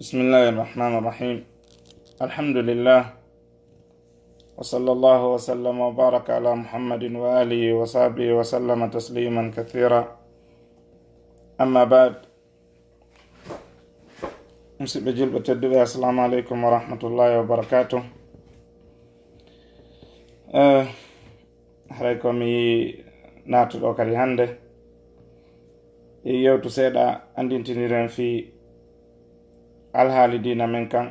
بسم الله الرحمن الرحيم. الحمد لله وصلى الله وسلم وبارك على محمد وآله وصحبه وسلم تسليما كثيرا. أما بعد، مسيب جلبة الدنيا. السلام عليكم ورحمة الله وبركاته. حريكم ناتو دوكاري هانده يوتو سيدا أندين تنيرين في alhaali diina men kan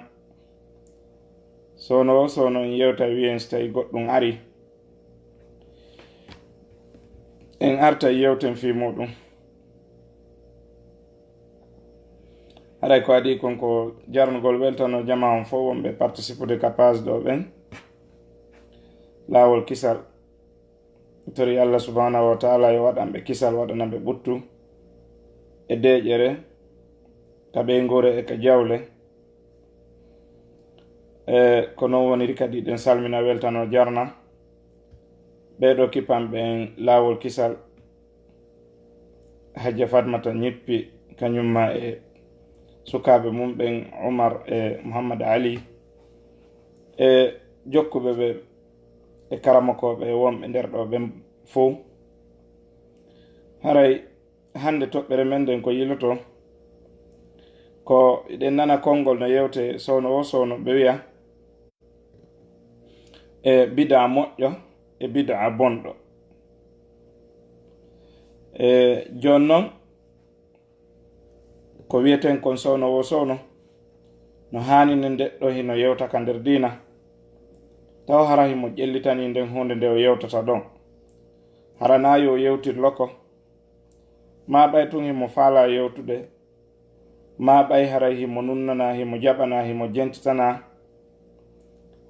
sono en yewta wiyen so tawi goɗɗum ari en arta yewten fi muɗum. haɗay ko adi konko jarnugol weltano jama on fo wonɓe participude ka page ɗo ɓen laawol kisal. tori Allah subhanahu wa taala yo waɗanɓe kisal, waɗanaɓe ɓuttu e deƴere ka ɓeygore e ka jawle. Ko non woniri kadi ɗen salmina weltano jarna ɓeɗo kipanɓe en laawol kisal. Hajja Fatmata ñippi kañumma e sukaɓe mum ɓen Umar e Muhammad Ali e jokkuɓe ɓe e karamakoɓe wonɓe nder ɗo ɓen fo. haray hande toɓɓere men nden ko yiloto ko ɗen nana konngol no yewte sowno ɓe wiya e bida moƴƴo e bida bonɗo. Jon noon ko wiyeten kon sowno no hanine ndeɗɗo hino yewta ka nder diina, taw hara himo ƴellitani nden hunde nde o yewtata ɗon. harana yo yewtir lokko ma ɓay tun himo faala yewtude, ma ɓay haray himo nunnana, himo jaɓana, himo jentitana,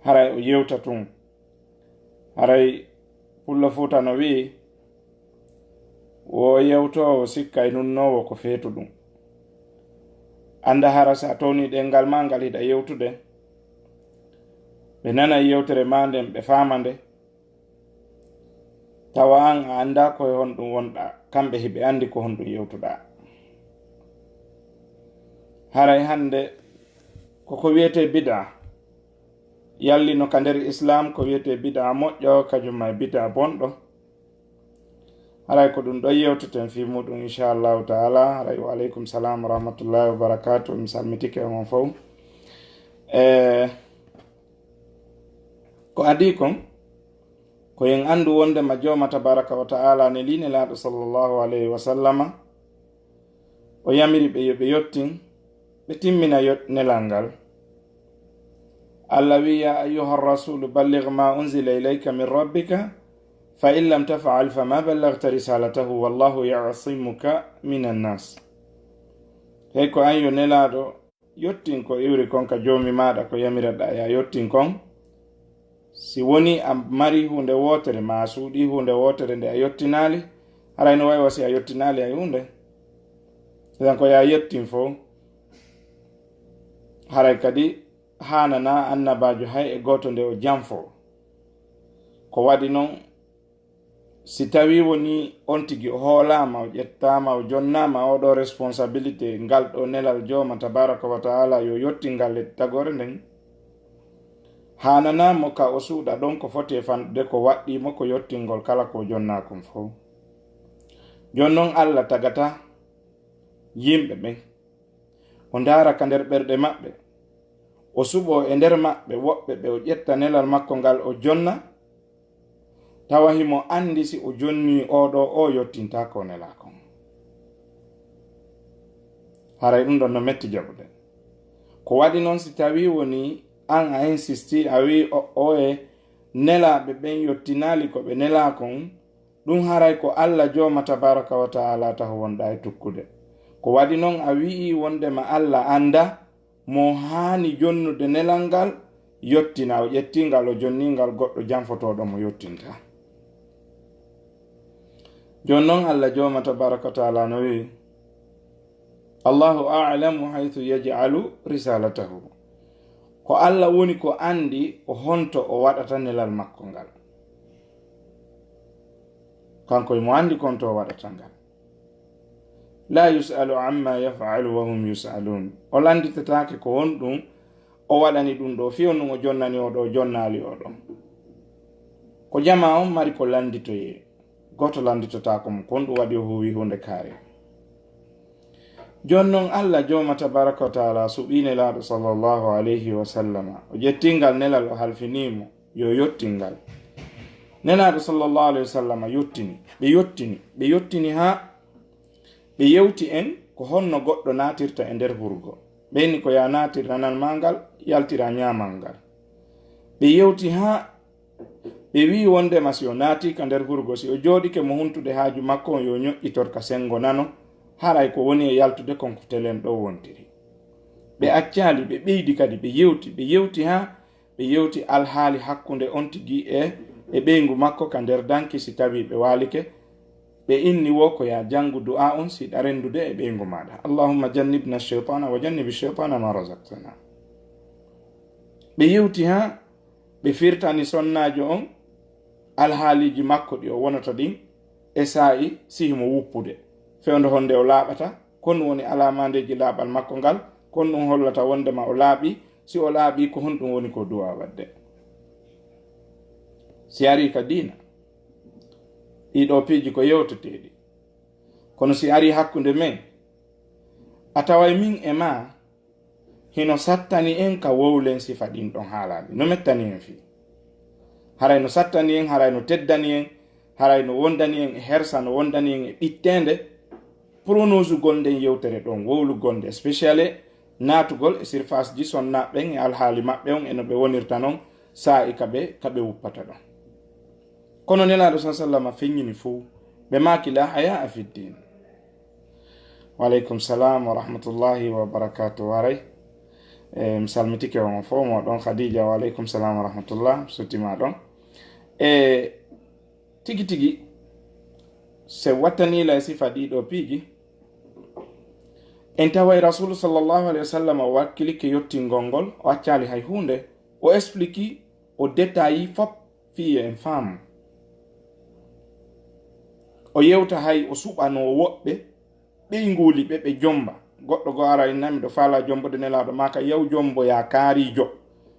haray o yewta tun. haray pullo fuuta no wi'i wo yewtowo sikkay nunnowo ko feetu ɗum. anda hara sa towni ɗengal ma ngal hiɗa yewtude, ɓe nana yewtere ma nden ɓe faama nde, tawa an a anda koye honɗum wonɗa, kamɓe hiɓe andi ko honɗum yewtuɗa. haray hande koko wiyete bida yallino ka nder islam, ko wiyete bida moƴƴo kajumma e bida bonɗo. haray ko ɗum ɗo yewteten fi muɗum inchallahu taala. haray wa aleykum salam wa rahmatullahi wa barakatuh. mi salmitike on fof. ko adi kon ko en andu wondema joma tabaraka wa taala ne linelaɗo sallllahu alayhi wa sallama o yamiri ɓe yoɓe yottin ɓe timmina nelal ngal. Allah wi ya ayuha rasulu balligh ma unzila ilayka min rabbika fa in lam taf'al fama ballaghta risalatahu wallahu ya'simuka minan nas. hey ko an yo nelaɗo yottin ko iwri kon ka jomi maɗa ko yamiraɗa ya yottin kon. si woni a mari hunde wotere ma a suuɗi hunde wotere nde a yottinali, haray no wayi wasi a yottinali ay hunde dan ko ya yettin fo. haray kadi hanana annabajo hay e goto nde o janfo. ko waɗi noon si tawi woni on tigi o hoolama, o ƴettama, o jonnama oɗo responsabilité ngal ɗo nelal joma tabaraka wa taala yo yottingal e tagore nden, hananamo ka o suuɗa ɗon ko foti e fanɗude ko waɗɗimo ko yottingol kala ko jonnakum fo. jonnon Allah tagata yimɓe ɓen o ndaara ka nder ɓerɗe maɓɓe, o suɓo e nder maɓɓe woɓɓe ɓe o ƴetta nelal makko ngal o jonna, tawa himo andi si o jonni oɗo o yottinta ko nelakon. haray ɗum ɗon no metti jaɓude. ko waɗi noon si tawi woni an a insisti a wi o e nelaɓe ɓen yottinali ko ɓe nelakon, ɗum haray ko Allah joma tabaraka wa taala taho wonɗa e tukkude. ko waɗi noon a wi'i wondema Allah anda mo haani jonnude nelal ngal yottina o ƴettingal o jonningal goɗɗo janfotoɗo mo yottinta. Jon noon Allah joma tabaraka wa taala no wi Allahu a'lamu haythu yaj'alu risalatahu, ko Allah woni ko andi o honto o waɗata nelal makko ngal, kanko mo andi konto o waɗata ngal. La yus'alu amma yaf'alu wa hum yus'alun, o landitetake ko won ɗum o waɗani ɗum ɗo fiyon ɗum o jonnani oɗo o jonnali oɗo. Ko jama on mari ko landitoye, goto landitotako mo kon ɗum waɗi o huwi hunde kaare. Jon noon Allah joma tabaraka wa taala suɓi nelaɗo sallallahu alayhi wa sallama o ƴettingal nelal o halfinimo yo yottingal. Nelaɗo sallallahu alayhi wa sallama ɓe yottini ha ɓe yewti en ko honno goɗɗo natirta e nder burgo. Ɓeyni ko ya natir nanal mangal yaltira nyamal ngal. Ɓe yewti ha ɓe wi wondema si o natika nder burgo, si o joɗike mo huntude haaju makko yo ñoƴƴitorka sengo nano haray ko woni e yaltude konko telen ɗo wontiri. Ɓe accali ɓe ɓeydi kadi ɓe yewti ha ɓe yewti alhaali hakkunde on tigi e ɓeygu makko ka nder danki si tawi ɓe walike. Ɓe inni wo ko ya jangu du'a on si ɗarendude e ɓeygu maɗa, Allahumma jannibna shaitana wa jannibi shaitana ma razaqtana. Ɓe yewti ha ɓe firtani sonnajo on alhaaliji makko ɗi o wonata ɗin e sa'i sihimo wuppude fewndo honde o laaɓata, kon woni alamandeji laaɓal makko ngal, kon ɗum hollata wondema o laaɓi. Si o laaɓi ko honɗum woni ko du'a wadde. Si ari ka diina ɗiɗo piiji ko yewteteɗi, kono si ari hakkunde men a taway min e ma hino sattani en ka wowlen sifa ɗin ɗon haalaɓe no mettani en fi, haray no sattani en, haray no teddani en, haray no wondani en e hersa, no wondani en e ɓittende pronosugol nden yewtere ɗon, wowlugol nde spéciale natugol e surface ji sonnaɓen e alhaali maɓɓe on eno ɓe wonirta noon sa'i kaɓe wuppata ɗon. Kono nelaɗo sallallahu feññini fuu ɓe maki la haya a fiddin. Wa aleykum salam wa rahmatullahi wa barakatuh. Waray mi salmitike on fo moɗon Khadija. Wa aleykum salam wa rahmatullah, suttima ɗon. Tigi tigi se wattanila e sifa ɗiɗo piiji en taway rasulu sallallahu alayhi wa sallam o wakkilike yottingol ngol, o accali hay hunde, o expliqui, o détailli fop fiye en faamu. O yewta hay o suɓano woɓɓe ɓe nguli ɓe jomba. Goɗɗo go ara nami ɗo faala jombude nelaɗo maka yahu jomboya kaarijo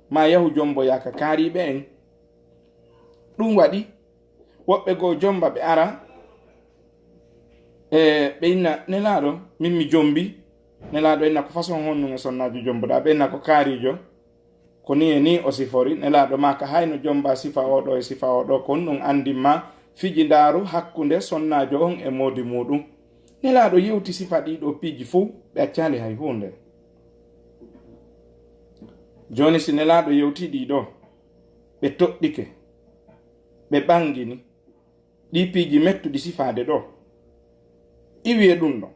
ma yahu jomboya ka kaariɓe en. Ɗum waɗi woɓɓe go jomba ɓe ara ɓe inna nelaɗo min mi jombi. Nelaɗo inna ko façon honnu e sonnajo jombuɗa, ɓe inna ko kaarijo ko ni e ni o sifori. Nelaɗo maka hayno jomba sifa oɗo e sifa oɗo kon ɗum andinma fijidaru hakkunde sonnajo on e modi muɗum. Nelaɗo yewti sifa ɗiɗo piiji fuu ɓe accali hay hunde. Joni si nelaɗo yewti ɗiɗo ɓe toɗɗike ɓe ɓangini ɗi piiji mettuɗi sifade ɗo, iwi e ɗum ɗo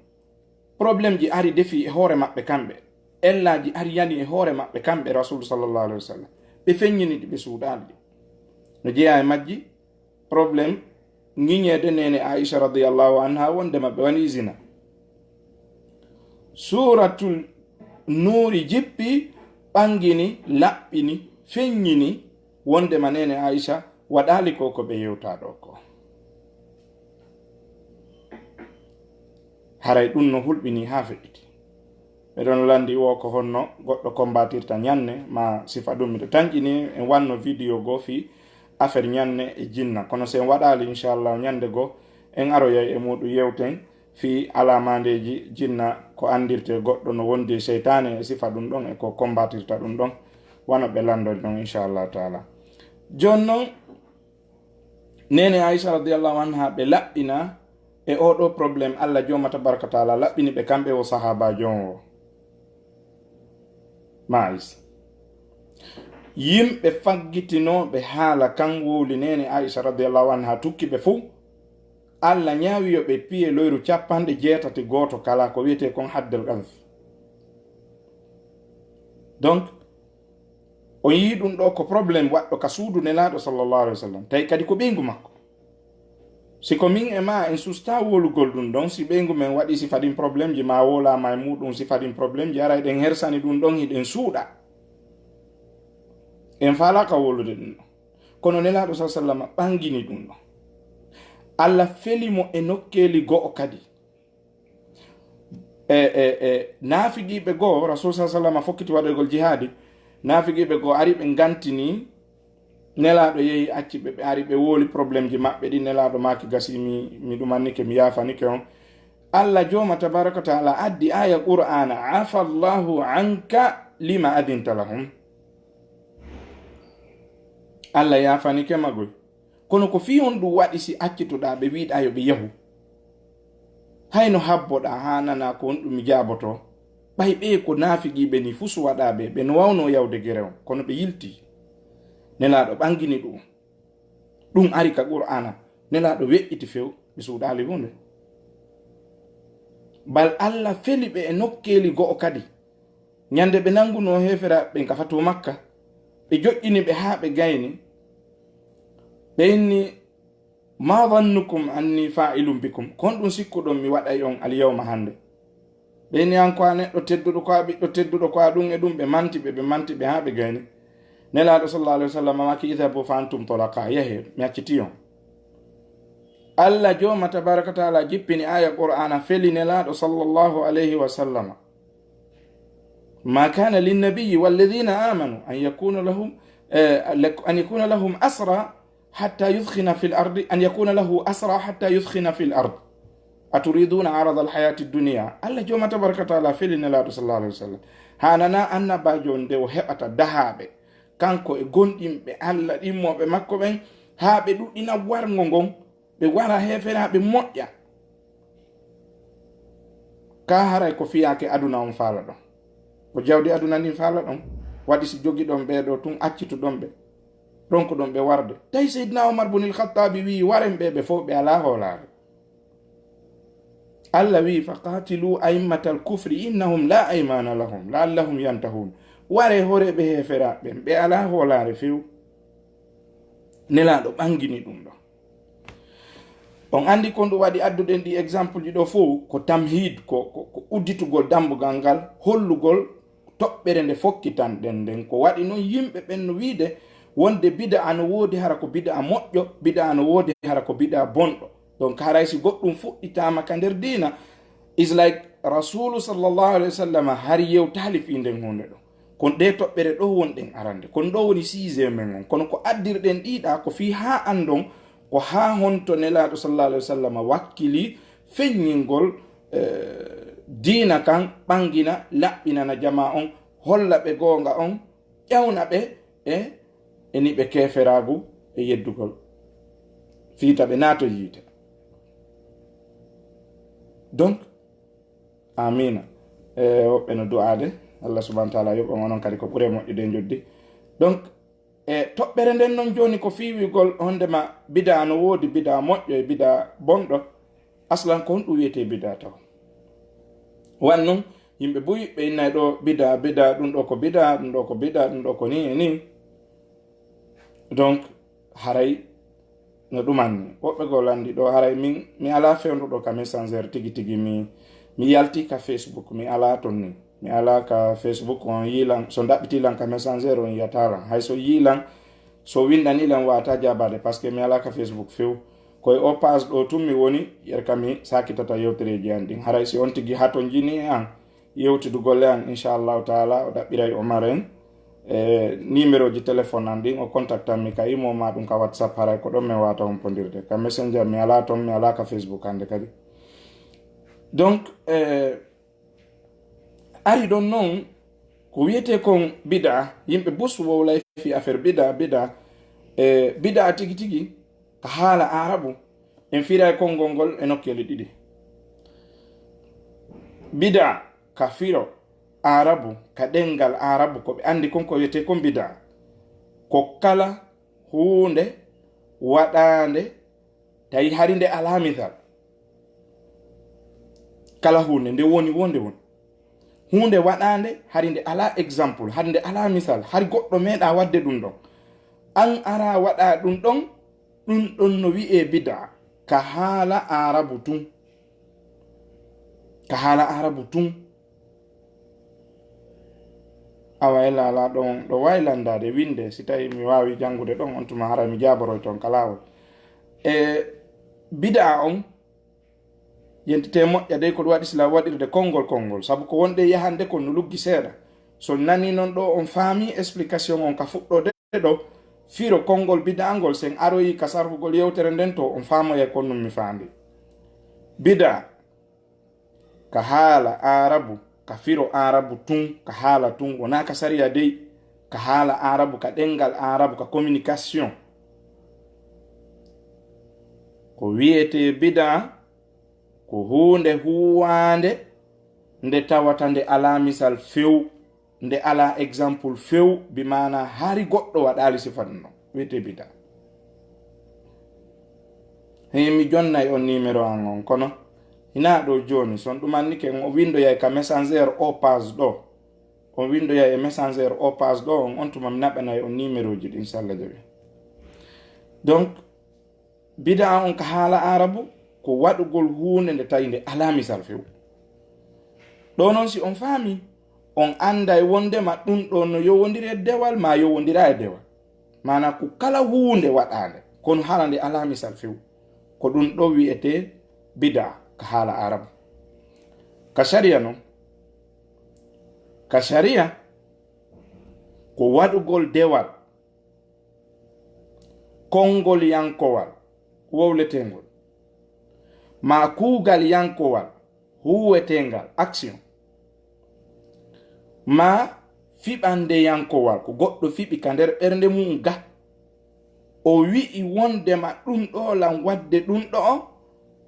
probléme ji ari defi e hoore maɓɓe kamɓe, ellaji ari yani e hoore maɓɓe kamɓe rasulu sallallahu alayhi wa sallam, ɓe feññiniɗi ɓe suuɗaɗi no jeeya e majji probléme ngiñede nene Aisha radiyallahu anha wondema ɓe wani zina. Suratul Nuri jippi ɓangini laɓɓini feññini wondema nene Aisha waɗali ko ɓe yewta ɗo ko. Haray ɗum no hulɓini ha feƴƴiti. Ɓe ɗon landi wo ko honno goɗɗo combatirta ñanne ma sifa ɗum miɗo tañƴini en wanno vidéo go fi affaire ñanne e jinna, kono sen waɗali inchallah ñande go en aroyay e muɗum yewten fi alamandeji jinna ko andirte goɗɗo no wondi seytane e sifa ɗum ɗon e ko combatirta ɗum ɗon wano ɓe landori ɗon inchallah taala. Jon noon nene Aisha radiyallahu anha ɓe laɓɓina e oɗo probléme Allah joma tabaraka taala laɓɓini ɓe kamɓe o sahaba jon o maïs. Yimɓe faggitinoɓe haala kan wowli nene Aisha radiyallahu anha tukki ɓe fuu Allah ñaawi yo ɓe piye loyru 81 kala ko wiyete kon haddel qadf. Donc o yi ɗum ɗo ko probléme waɗɗo ka suudu nelaɗo sallallahu alaihi wasallam tawi kadi ko ɓeygu makko. Siko min e ma en susta wolugol ɗum ɗon, si ɓeygu men waɗi si faɗin probléme ji ma wolama e muɗum, si faɗin probléme ji ara eɗen hersani ɗum ɗon hiɗen suuɗa en faala ka wolude ɗum ɗon. Kono nelaɗo sa sallam ɓangini ɗum ɗon. Allah felimo e nokkeli go'o kadi naafigiɓe goo rasul sa sallam fokkiti waɗogol jihadi, naafigiɓe goo ari ɓe gantini nelaɗo yehi acci ɓe ari ɓe woli probléme ji maɓɓe ɗi, nelaɗo maki gasi mi ɗumannike mi yafanike on. Allah joma tabaraka wa taala addi aya qur'ana afa allahu anka lima adinta lahum. Allah yafanike magoy, kono ko fi on ɗum waɗi si accituɗa ɓe wiɗa yo ɓe yahu, hayno habboɗa ha nana ko on ɗum jaboto. ɓay ɓe ko naafigiɓe ni fu suwaɗaɓe ɓe no wawno yawde guere on, kono ɓe yilti. Nelaɗo ɓangini ɗum ari ka qur'ana, nelaɗo weƴƴiti few ɓe suuɗali hunde. Bal Allah feli ɓe e nokkeli go'o kadi, ñande ɓe nanguno hefera ɓe kafato Makka, ɓe joƴƴini ɓe ha ɓe gayni, ɓe inni ma dhannukum anni fa'ilum bikum, kon ɗum sikkuɗon mi waɗay on al yawma hande. ɓe inni an ko a neɗɗo tedduɗo ko a ɓiɗɗo tedduɗo ko a ɗum e ɗum, ɓe manti ɓe ha ɓe gayni. Nelaɗo sallallahu alaihi wasallam maki idhabu fa antum tulaqa, yahe mi acciti on. Allah joma tabaraka taala jippini aya qur'ana feli nelaɗo sallallahu alaihi wasallam, ma kana linnabiyyi walladhina amanu an yakuna lahum asra hatta yudkhina fil ardi, an yakuna lahu asra hatta yudkhina fil ard aturiduna arada alhayati dunya. Allah joma tabaraka taala feli nelaɗo sallallahu alaihi wasallam hanana annabajo nde o heɓata dahaɓe kanko e gonɗinɓe Allah ɗimmoɓe makko ɓen ha ɓe ɗuɗɗina wargo ngon, ɓe wara hefere ha ɓe moƴƴa. Ka haray ko fiyake aduna on faala ɗon, ko jawdi aduna ndin faala ɗon, waɗi si jogi ɗon ɓeɗo tun accitu ɗon ɓe ronko ɗon ɓe warde. Tawi Seydina Omar bunil Khattabi wi waren ɓe fof ɓe ala hoolare. Allah wi faqatilu aimmatal kufri innahum la aymana lahum la'allahum yantahun. Ware horeɓe heferaɓe ɓe ala hoolare few. Nelaɗo ɓangini ɗum ɗo. On andi kon ɗum waɗi adduɗen ɗi exemple ji ɗo fof ko tamhid, ko udditugol dambugal ngal, hollugol toɓɓere nde fokkitanɗen nden. Ko waɗi noon yimɓe ɓen no wiide wonde bida ano woodi hara ko bida moƴƴo, bida ano woodi hara ko bida bonɗo. Donc haray si goɗɗum fuɗɗitama ka nder dina, is like rasulu sallallahu alaihi wasallam hari yewtali fi nden hunde ɗo. Kon ɗe toɓɓere ɗo wonɗen arande, kon ɗo woni sixième men on. Kono ko addirɗen ɗiɗa ko fi ha andon ko ha honto nelaɗo sallallahu alaihi wasallam wakkili feññingol diina kan ɓangina laɓɓinana jama on, holla ɓe gonga on, ƴawna ɓe e ni ɓe keferagu e yeddugol fiita ɓe naato yiite. Donc amina woɓɓe no du'ade Allah subhanahu wa ta'ala yoɓa onon kadi ko ɓure moƴƴude joddi. Donc toɓɓere nden noon joni ko fiwigol hondema bida no woodi bida moƴƴo e bida bonɗo, aslan ko honɗum wiyete bida taw. Wan noon yimɓe buyi ɓe innay ɗo bida ɗum ɗo ko bida, ɗum ɗo ko bida, ɗum ɗo ko ni e ni. Donc haray no ɗumanni woɓɓe gol andi ɗo haray mi ala fewnduɗo ka messenger tigi mi yalti ka Facebook, mi ala ton ni, mi ala ka Facebook on yilan so daɓɓitilan ka messenger on yiyatalan, hay so yilan so windanilan wata jabade par ce que mi ala ka Facebook few. Koye o page ɗo tun mi woni yerka mi sakitata yewtereji an ɗin. Haray si on tigi ha ton jini e an yewtudu golle an inchallahu taala o ɗaɓɓiray Omar en numéro ji téléphone an ɗin o contactan mi ka imo ma ɗum ka WhatsApp. Haray ko ɗon mi wata hompodirde ka messenger mi ala ton, mi ala ka Facebook hande kadi. Donc ari ɗon noon ko wiyete kon bida, yimɓe bus wowlay fi affaire bida tigi tigi ka haala arabu en firay konngol ngol e nokkele ɗiɗi. Bida ka firo arabu ka ɗengal arabu ko ɓe andi kon ko wiyete kon bida, ko kala hunde waɗande tawi hari nde ala misal kala hunde nde woni wonde won hunde waɗande hari nde ala exemple hari nde ala misal hari goɗɗo meeɗa wadde ɗum ɗon an ara waɗa ɗum ɗon no wi'e bid'a ka haala arabu tun ka haala arabu tun awayla ala ɗon ɗo wawi landade winde si tawi mi wawi jangude ɗon on tuma hara mi jaboroy toon kalawol bid'a on yentete moƴƴa dey ko ɗum waɗi sila waɗirde konngol sabu ko wonde yahande ko no luggi seeɗa so nani noon ɗo on faami explication on ka fuɗɗode ɗo firo konngol bid'a ngol sen aroyi ka sarfugol yewtere nden to on faamoye kon num mi faandi bid'a ka haala arabu ka firo arabu tun ka haala tun wona ka sariya dey ka haala arabu ka ɗengal arabu ka communication ko wiyete bid'a ko hunde huwande nde tawata nde ala misal few nde ala exemple few bi mana hari goɗɗo waɗali sifa ɗum non wiyete bid'a mi jonnay on numéro an on kono ina ɗo joni son ɗumanni ke o windoyay ka messenger o page ɗo on windoyay e messenger o page ɗo on tuma mi naɓanay on numéro ji ɗi inchallah jaɓi donc bid'a on ka haala arabu ko waɗugol hunde nde tawi nde ala misal few ɗo noon si on faami on anda e wondema ɗum ɗo no yowodiri e dewal ma yowodira e dewal mana ko kala hunde waɗande kono haala nde ala misal few ko ɗum ɗo wiyete bid'a ka haala arabu ka sharia noon ka sharia ko waɗugol dewal konngol yankowal wowletengol ma kuugal yankowal huwetengal action ma fiɓande yankowal ko goɗɗo fiɓi ka nder ɓernde mum ga o wi'i wondema ɗum ɗo lam wadde ɗum ɗo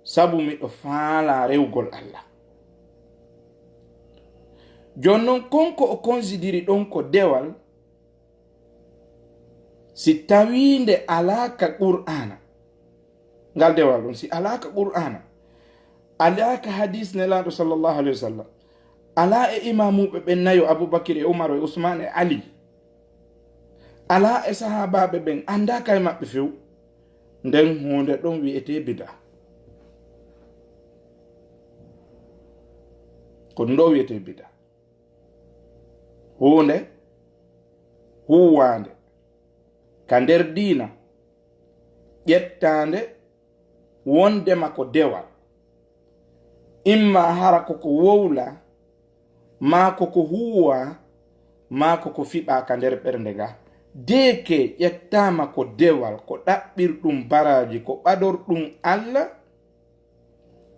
sabu miɗo faala rewgol Allah jonnon konko o considiri ɗon ko dewal si tawinde alaka qur'ana ngal dewal ɗum si alaka qur'ana alaka hadis nelaɗo sallallahu alaihi wasallam ala e imamuɓe ɓen nayo aboubakir e umar e usman e ali ala e sahabaɓe ɓen andaka e maɓɓe few nden hunde ɗon wiyete bid'a ko ɗum ɗo wiyete bid'a hunde huwande ka nder diina ƴettande wondema ko dewal imma hara koko wowla ma koko huwa ma koko fiɓa ka nder ɓernde ga deke ƴettama ko dewal ko ɗaɓɓirɗum baraji ko ɓadorɗum Allah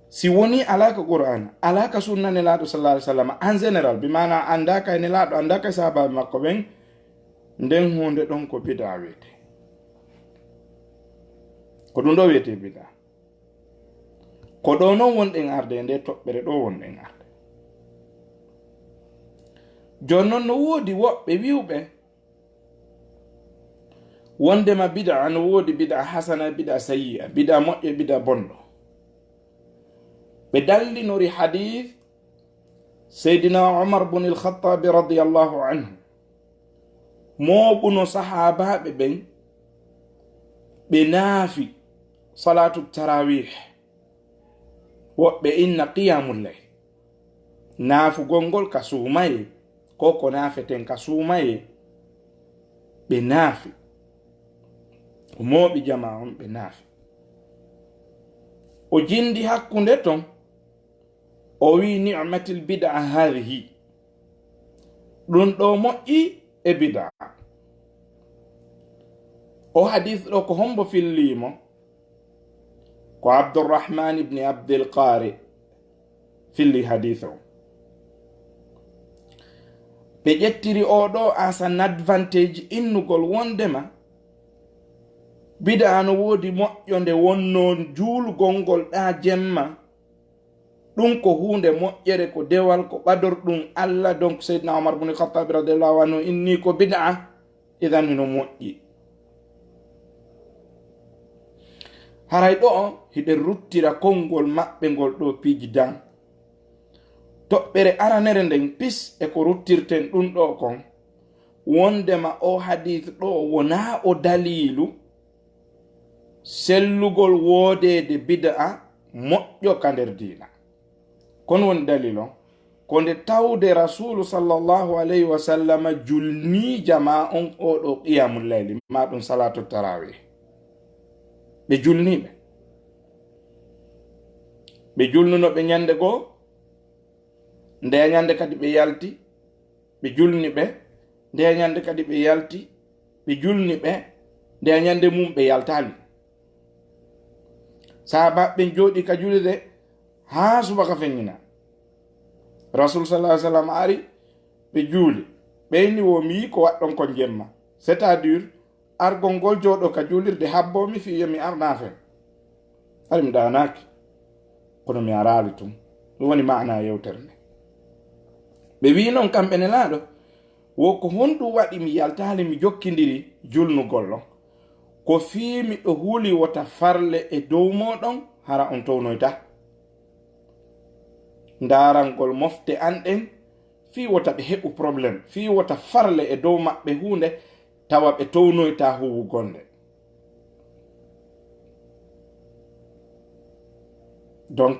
si woni alaka qur'ana alaka sunna nelaɗo sallallahu alaihi wasallam en général bi mana andaka e nelaɗo andaka e sahabaɓe makko ɓen nden hunde ɗon ko bid'a wiyete ko ɗum ɗo wiyete bid'a ko ɗo noon wonɗen arde nde toɓɓere ɗo wonɗen arde jonnon no woodi woɓɓe wiwɓe wondema bid'a no woodi bid'a hasana bid'a sayyi'a bid'a moƴƴo bid'a bonɗo ɓe dallinori hadith seydina umar bun al-khattabi radiyallahu anhu moɓuno sahabaɓe ɓen ɓe naafi salatu tarawih woɓɓe inna qiyamul layl naafugol ngol ka suumaye ko ko naafeten ka suumaye ɓe naafi o mooɓi jama on ɓe naafi o jindi hakkunde ton o wi ni'matil bid'a hadhihi ɗum ɗo moƴƴi e bid'a o hadith ɗo ko hombo fillimo ko abdurrahman ibn abdul qari filli hadith o ɓe ƴettiri oɗo as an advantage innugol wondema bid'a no woodi moƴƴo nde wonno juulgol ngol ɗa jemma ɗum ko hunde moƴƴere ko dewal ko ɓadorɗum Allah donc seydina omar bun khattabi radiallahu anhu inni ko bid'a idan no moƴƴi haray ɗo hiɗe ruttira konngol maɓɓe ngol ɗo piiji dan toɓɓere aranere nden pis e ko ruttirten ɗum ɗo kon wondema o hadith ɗo wona o dalilu sellugol woodede bid'a moƴƴo ka nder diina. kono woni dalil on ko nde tawde rasulu sallallahu alayhi wa sallama julni jama on oɗo qiyamul layli maɗum salatu tarawih ɓe julniɓe ɓe julnunoɓe ñande goo nde ñande kadi ɓe yalti ɓe julni ɓe nde ñande kadi ɓe yalti ɓe julni ɓe nde ñande mum ɓe yaltali sahabaɓe jooɗi ka julde ha subaka feññina rasul sallallahu alaihi wasallam ari ɓe juuli ɓeyni wo mi yi ko waɗɗon kon jemma c'est à dire argol ngol jooɗo ka juulirde habbomi fi yomi arna fen ari mi ɗanaki kono mi arali tum ɗum woni mana yewtere nde ɓe wi noon kamɓe ne laaɗo wo ko honɗum waɗi mi yaltali mi jokkidiri julnugol ɗon ko fiimi ɗo huuli wota farle e dow moɗon hara on townoyta ndarangol mofte an ɗen fi wota ɓe heɓu probléme fi wota farle e dow maɓɓe hunde tawa ɓe townoyta huwugol nde donc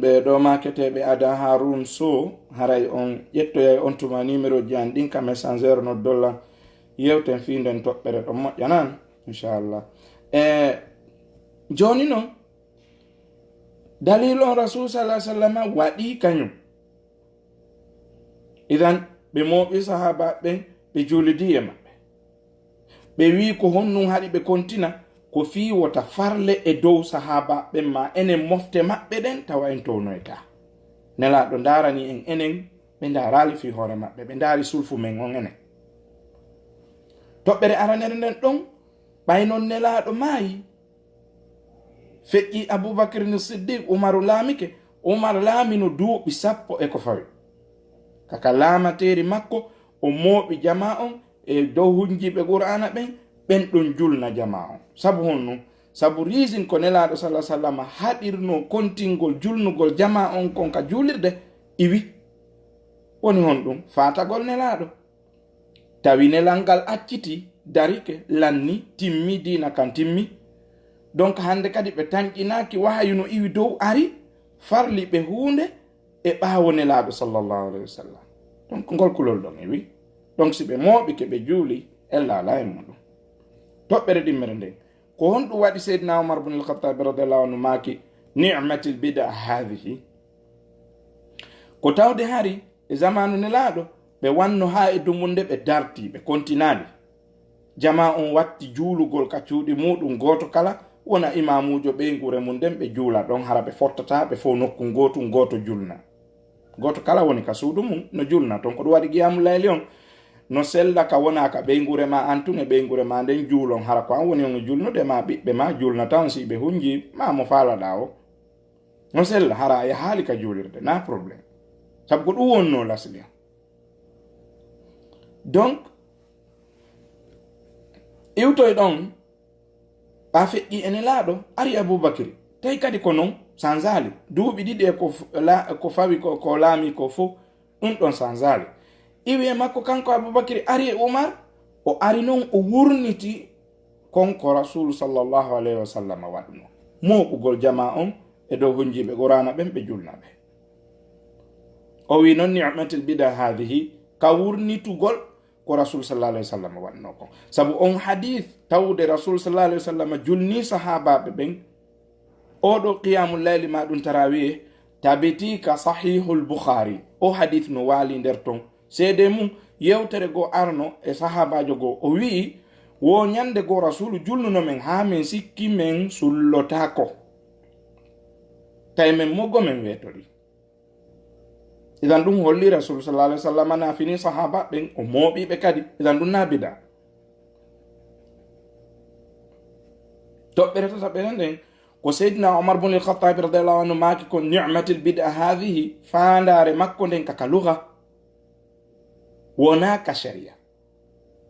ɓe ɗo maketeɓe Ada Haroun Sow haray on ƴettoyay on tuma numéro ji an ɗin ka messenger no dolla yewten fi nden toɓɓere ɗo moƴƴanan inchallah joni noon dalil on rasul sallallahu alaihi wasallam waɗi kañum idan ɓe mooɓi sahaba ɓen ɓe julidi e maɓɓe ɓe wi ko honnum haɗi ɓe kontina ko fi wota farle e dow sahaba ɓen ma enen mofte maɓɓe ɗen tawa en townoyta nelaɗo darani en enen ɓe darali fi hoore maɓɓe ɓe dari sulfu men on enen toɓɓere aranere nden ɗon ɓaynon nelaɗo maayi feƴƴi Aboubacry ni Siddiq Umaru laamike Umar laamino duuɓi 10 e ko fawi kaka laamateri makko o mooɓi jama on e dow hunjiɓe Qur'ana ɓen ɓen ɗon julna jama on sabu honnu sabu reason ko nelaɗo sallallahu alaihi wasallam haɗirno kontingol julnugol jama on kon ka julirde iwi woni hon ɗum fatagol nelaɗo tawi nelal ngal acciti darike lanni timmi dina kan timmi donc hande kadi ɓe tanƴinaki wahayu no iwi dow ari farli ɓe hunde e ɓaawo nelaɗo sallallahu alaihi wasallam donc ngol kulol ɗon iwi donc si ɓe mooɓi ke ɓe juuli ella ala e muɗum toɓɓere ɗimmere nden ko honɗum waɗi seydina Umar ibn al-Khattab radiyallahu anhu maaki ni'matil bid'a hadhihi ko tawde hari e zamanu nelaɗo ɓe wanno ha e dumunde ɓe darti ɓe kontinali jama on watti juulugol ka cuuɗi muɗum goto kala wona imamujo ɓe gure mum nden ɓe juula ɗon hara ɓe fottata ɓe fo nokku goto julna goto kala woni ka suudu mum no julna ton ko ɗum waɗi qiyamu layli on no sella ka wona ka ɓeygure ma antun e ɓeygure ma nden juulon hara ko an woni on e julnude ma ɓiɓɓe ma julna tan si ɓe hunji ma mo faalaɗa o no sella hara e haali ka juulirde na probléme sabu ko ɗum wonno lasli donc iwtoy ɗon ɓa feƴƴi ene laaɗo ari Aboubacry tawi kadi ko noon sanzali duuɓi ɗiɗi e ko fawi ko laami ko fof ɗum ɗon sanzali iwi e makko kanko Aboubacry ari e Umar o ari noon o wurniti konko rasulu sallallahu alayhi wa sallam waɗno mooɓugol jama on e dow hunjiɓe Qur'ana ɓen ɓe julna ɓe o wi noon ni'matil bida hadihi ka wurnitugol ko rasul sallallahu alayhi wa sallam waɗno kon sabu on hadith tawde rasul sallallahu alayhi wa sallam julni sahabaɓe ɓen oɗo qiyamul layli ma ɗum tarawih tabiti ka sahihul Bukhari o hadith no waali nder ton seede mum yewtere go arno e sahabajo go o wi wo ñande go rasulu julnuno men ha men sikki men sullotako tay men moggo men wetori idan ɗum holli rasul sallallahu alaihi wasallam na fini sahaba ɓen o mooɓiɓe kadi idan ɗum na bida toɓɓere tataɓɓere nden ko seydina Umar ibn al-Khattab radiyallahu anhu maaki ko ni'matil bid'a hadhihi fandare makko nden kaka lugha wona ka sharia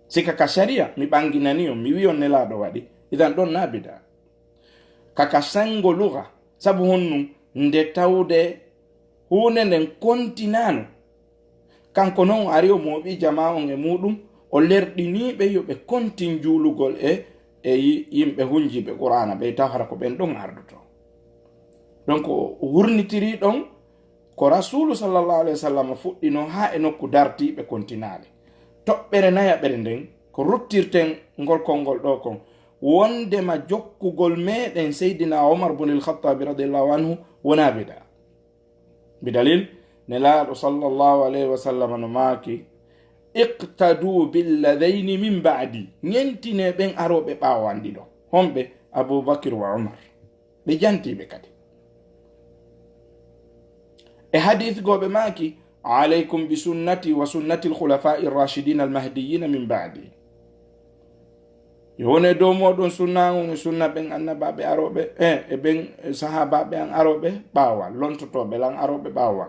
sika ka sharia mi banginaniyo mi wiyon nelaɗo waɗi idan ɗon na bida kaka sango lugha sabu honnu nde tawde hunde nden kontinano kanko non ari o moɓi jama on e muɗum o lerɗiniɓe yo ɓe kontin juulugol e yimɓe hunjiɓe qur'ana ɓe tawhata ko ɓen ɗon arduto donc o wurnitiri ɗon ko rasulu sallallahu alaihi wasallam fuɗɗino ha e nokku dartiɓe kontinale toɓɓere nayaɓere nden ko ruttirten ngol konngol ɗo kon wondema jokkugol meɗen seydina omar bun al-khattabi radiallahu anhu wona bida bidalil nelaɗo sallallahu alaihi wasallam no maaki iqtadu billadaini min ba'di ñentine ɓen aroɓe ɓawanɗi ɗo homɓe aboubacre wa umar ɓe jantiɓe kadi e hadith goɓe maaki alaykum bi sunnati wa sunnati alkhulafai rashidin almahdiyina min ba'di yone dow moɗon sunnago sunna ɓen annabaɓe aroɓe e ɓen sahabaɓe an aroɓe ɓawa lontotoɓe lan aroɓe ɓawa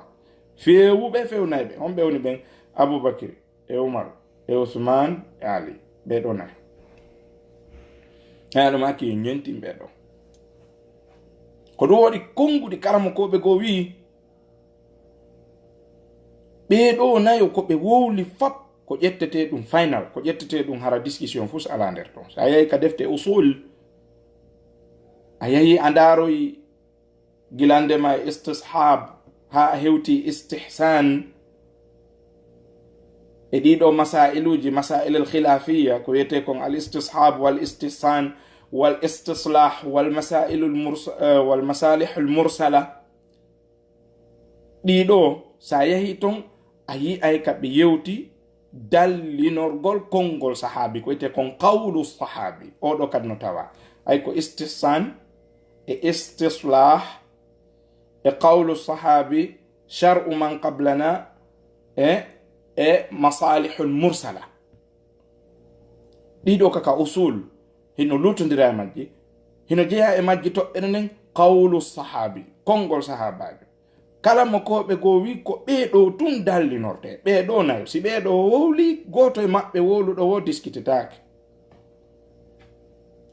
fewuɓe fewnayɓe homɓe woni ɓen aboubacry e umar e ousmane e ali ɓeɗo nayi aɗo maki ñentin ɓeɗo ko ɗum waɗi konguɗi karamo koɓe go wi ɓeɗo nayo ko ɓe wowli fap ko ƴettete ɗum final ko ƴettete ɗum hara discussion fus ala nder ton so a yahi ka defte usul a yahi a ndaroyi gilandema e istishab ha a hewti istihsan e ɗiɗo masailuji masail al khilafiya ko wiyete kon al istishab wal istihsan wal istislah wal masalih al mursala ɗiɗo sa yahi ton a yi ay kaɓe yewti dallinorgol konngol sahabi ko wiyete kon qawlu sahabi oɗo kadi no tawa ay ko istihsan e istislah e qawlu sahabi shar'u man qablana e masalihul mursala ɗiɗo kaka usul hino lutodira e majji hino jeeya e majji toɓɓere nden qawlu sahabi konngol sahabajo kala mo koɓe go wi ko ɓeɗo tun dallinorte ɓeɗo nayo si ɓeɗo wowli goto e maɓɓe wowluɗo wo diskititake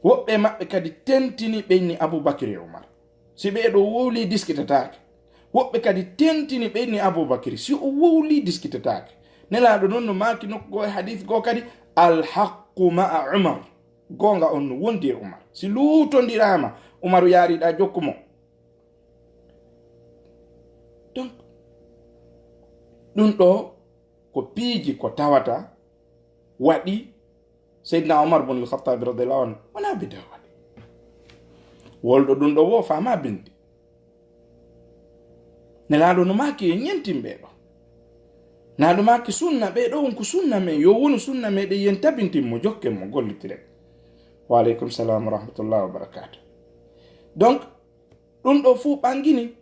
woɓɓe maɓɓe kadi tentini ɓenni aboubacry e umar si ɓeɗo wowli diskitatake woɓɓe kadi tentini ɓenni aboubacry si o wowli diskitatake nelaɗo noon no maki nokkugo e hadith go kadi alhaqqu ma'a umar gonga on no wondi e umar si lutondirama umaru yariɗa jokkumo donc ɗum ɗo ko piiji ko tawata waɗi seydna omar bun al-khattabi radiallahu anhu wona bida waɗi wolɗo ɗum ɗo wo fama bindi nelaɗo no maki e ñentimɓeɗo naɗo maki sunna ɓeɗo won ko sunna men yo wonu sunna meɗen yen tabintinmo jokken mo gollitiren wa aleykum salam wa rahmatullahi wa barakatuh donc ɗum ɗo fuu ɓangini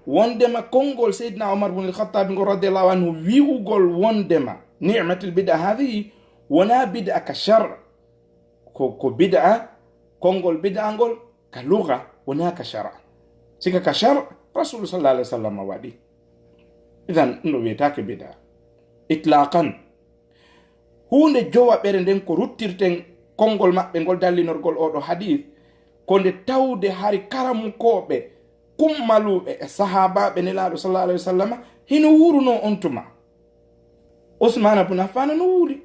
wondema konngol seydna omar bun al-khattabi ngo radiallahu anhu wiwugol wondema ni'matul bid'a hadihi wona bid'a ka shar ko bid'a konngol bid'a ngol ka lugha wona ka shara sika ka shar rasul sallallahu alaihi wasallam waɗi idan ɗum ɗo wiyetake bid'a itlaqan hunde jowa ɓere nden ko ruttirten konngol maɓɓe ngol dallinorgol oɗo hadith ko nde tawde hari karamukoɓe kummaluɓe e sahabaɓe nelaɗo sallallahu alaihi wasallam hino wuruno on tuma usman ibn affan no wuri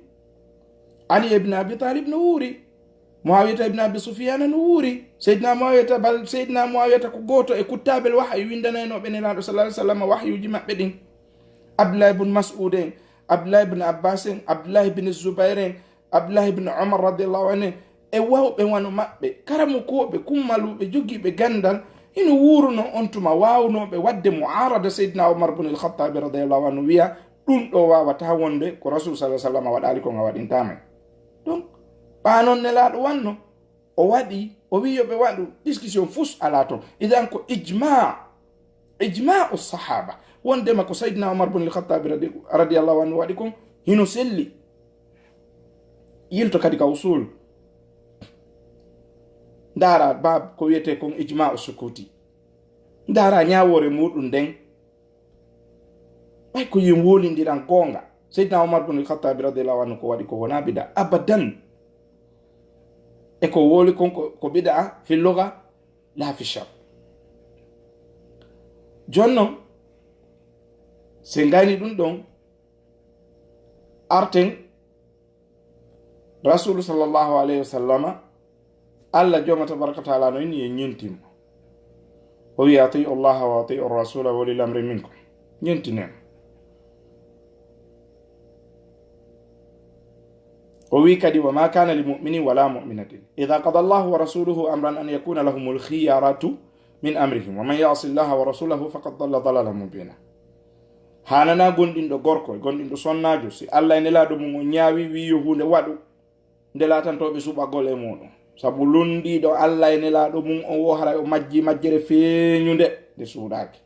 ali ibn abi talib no wuri muawiyata ibn abi sufyan no wuri sayyidina muawiyata ko goto e kuttabel wahyi windanaynoɓe nelaɗo sallallahu alaihi wasallam wahyuji maɓɓe ɗin abdullah ibn mas'ud en abdullah ibn abbas en abdullah ibn zubair en abdullah ibn umar radiallahu anhu e wawɓe wano maɓɓe karamukoɓe kummaluɓe jogiiɓe gandal ino wuruno on tuma wawnoɓe wadde muarada seydina omar bun al-khattabi radiallahu anhu wiya ɗum ɗo wawata wonde ko rasul sa sallam waɗali ko nga waɗintama donc ɓanon nelaɗo wanno o waɗi o wi yoɓe waɗu discussion fus ala toon idan ko ijma'u sahaba wondema ko seydina omar bun al-khattabi radiallahu anhu waɗi kon hino selli yilto kadi ka usul ndara bab ko wiyete kon ijma'u sukuti ndara ñawore muɗum nden ɓay ko yin wolindiran gonga Sayyidina Umar bin al-Khattab radiyallahu anhu ko wadi ko wona bida abadan e ko woli kon ko bida fi lugha la fi shar. Jonno se ngani dum don arten rasul sallallahu alaihi wasallama alla joma tabaraka taala no ni nyintim o wi ati Allah wa ati ar-rasul wa lil amri minkum nyintinem o wi kadi wa ma kana lil mu'minin wala mu'minatin idha qada Allah wa rasuluhu amran an yakuna lahumul khiyaratu min amrihim wa man ya'si Allah wa rasulahu faqad dalla dalalan mubina. Hanana gondindo gorko gondindo sonnajo si Allah ene laado mo nyaawi wi yo hunde wadu nde latantoɓe suɓagol e muɗum sabu lundiɗo Allah ene laado mum o wohara o majji majjere feeñude nde suuɗaki.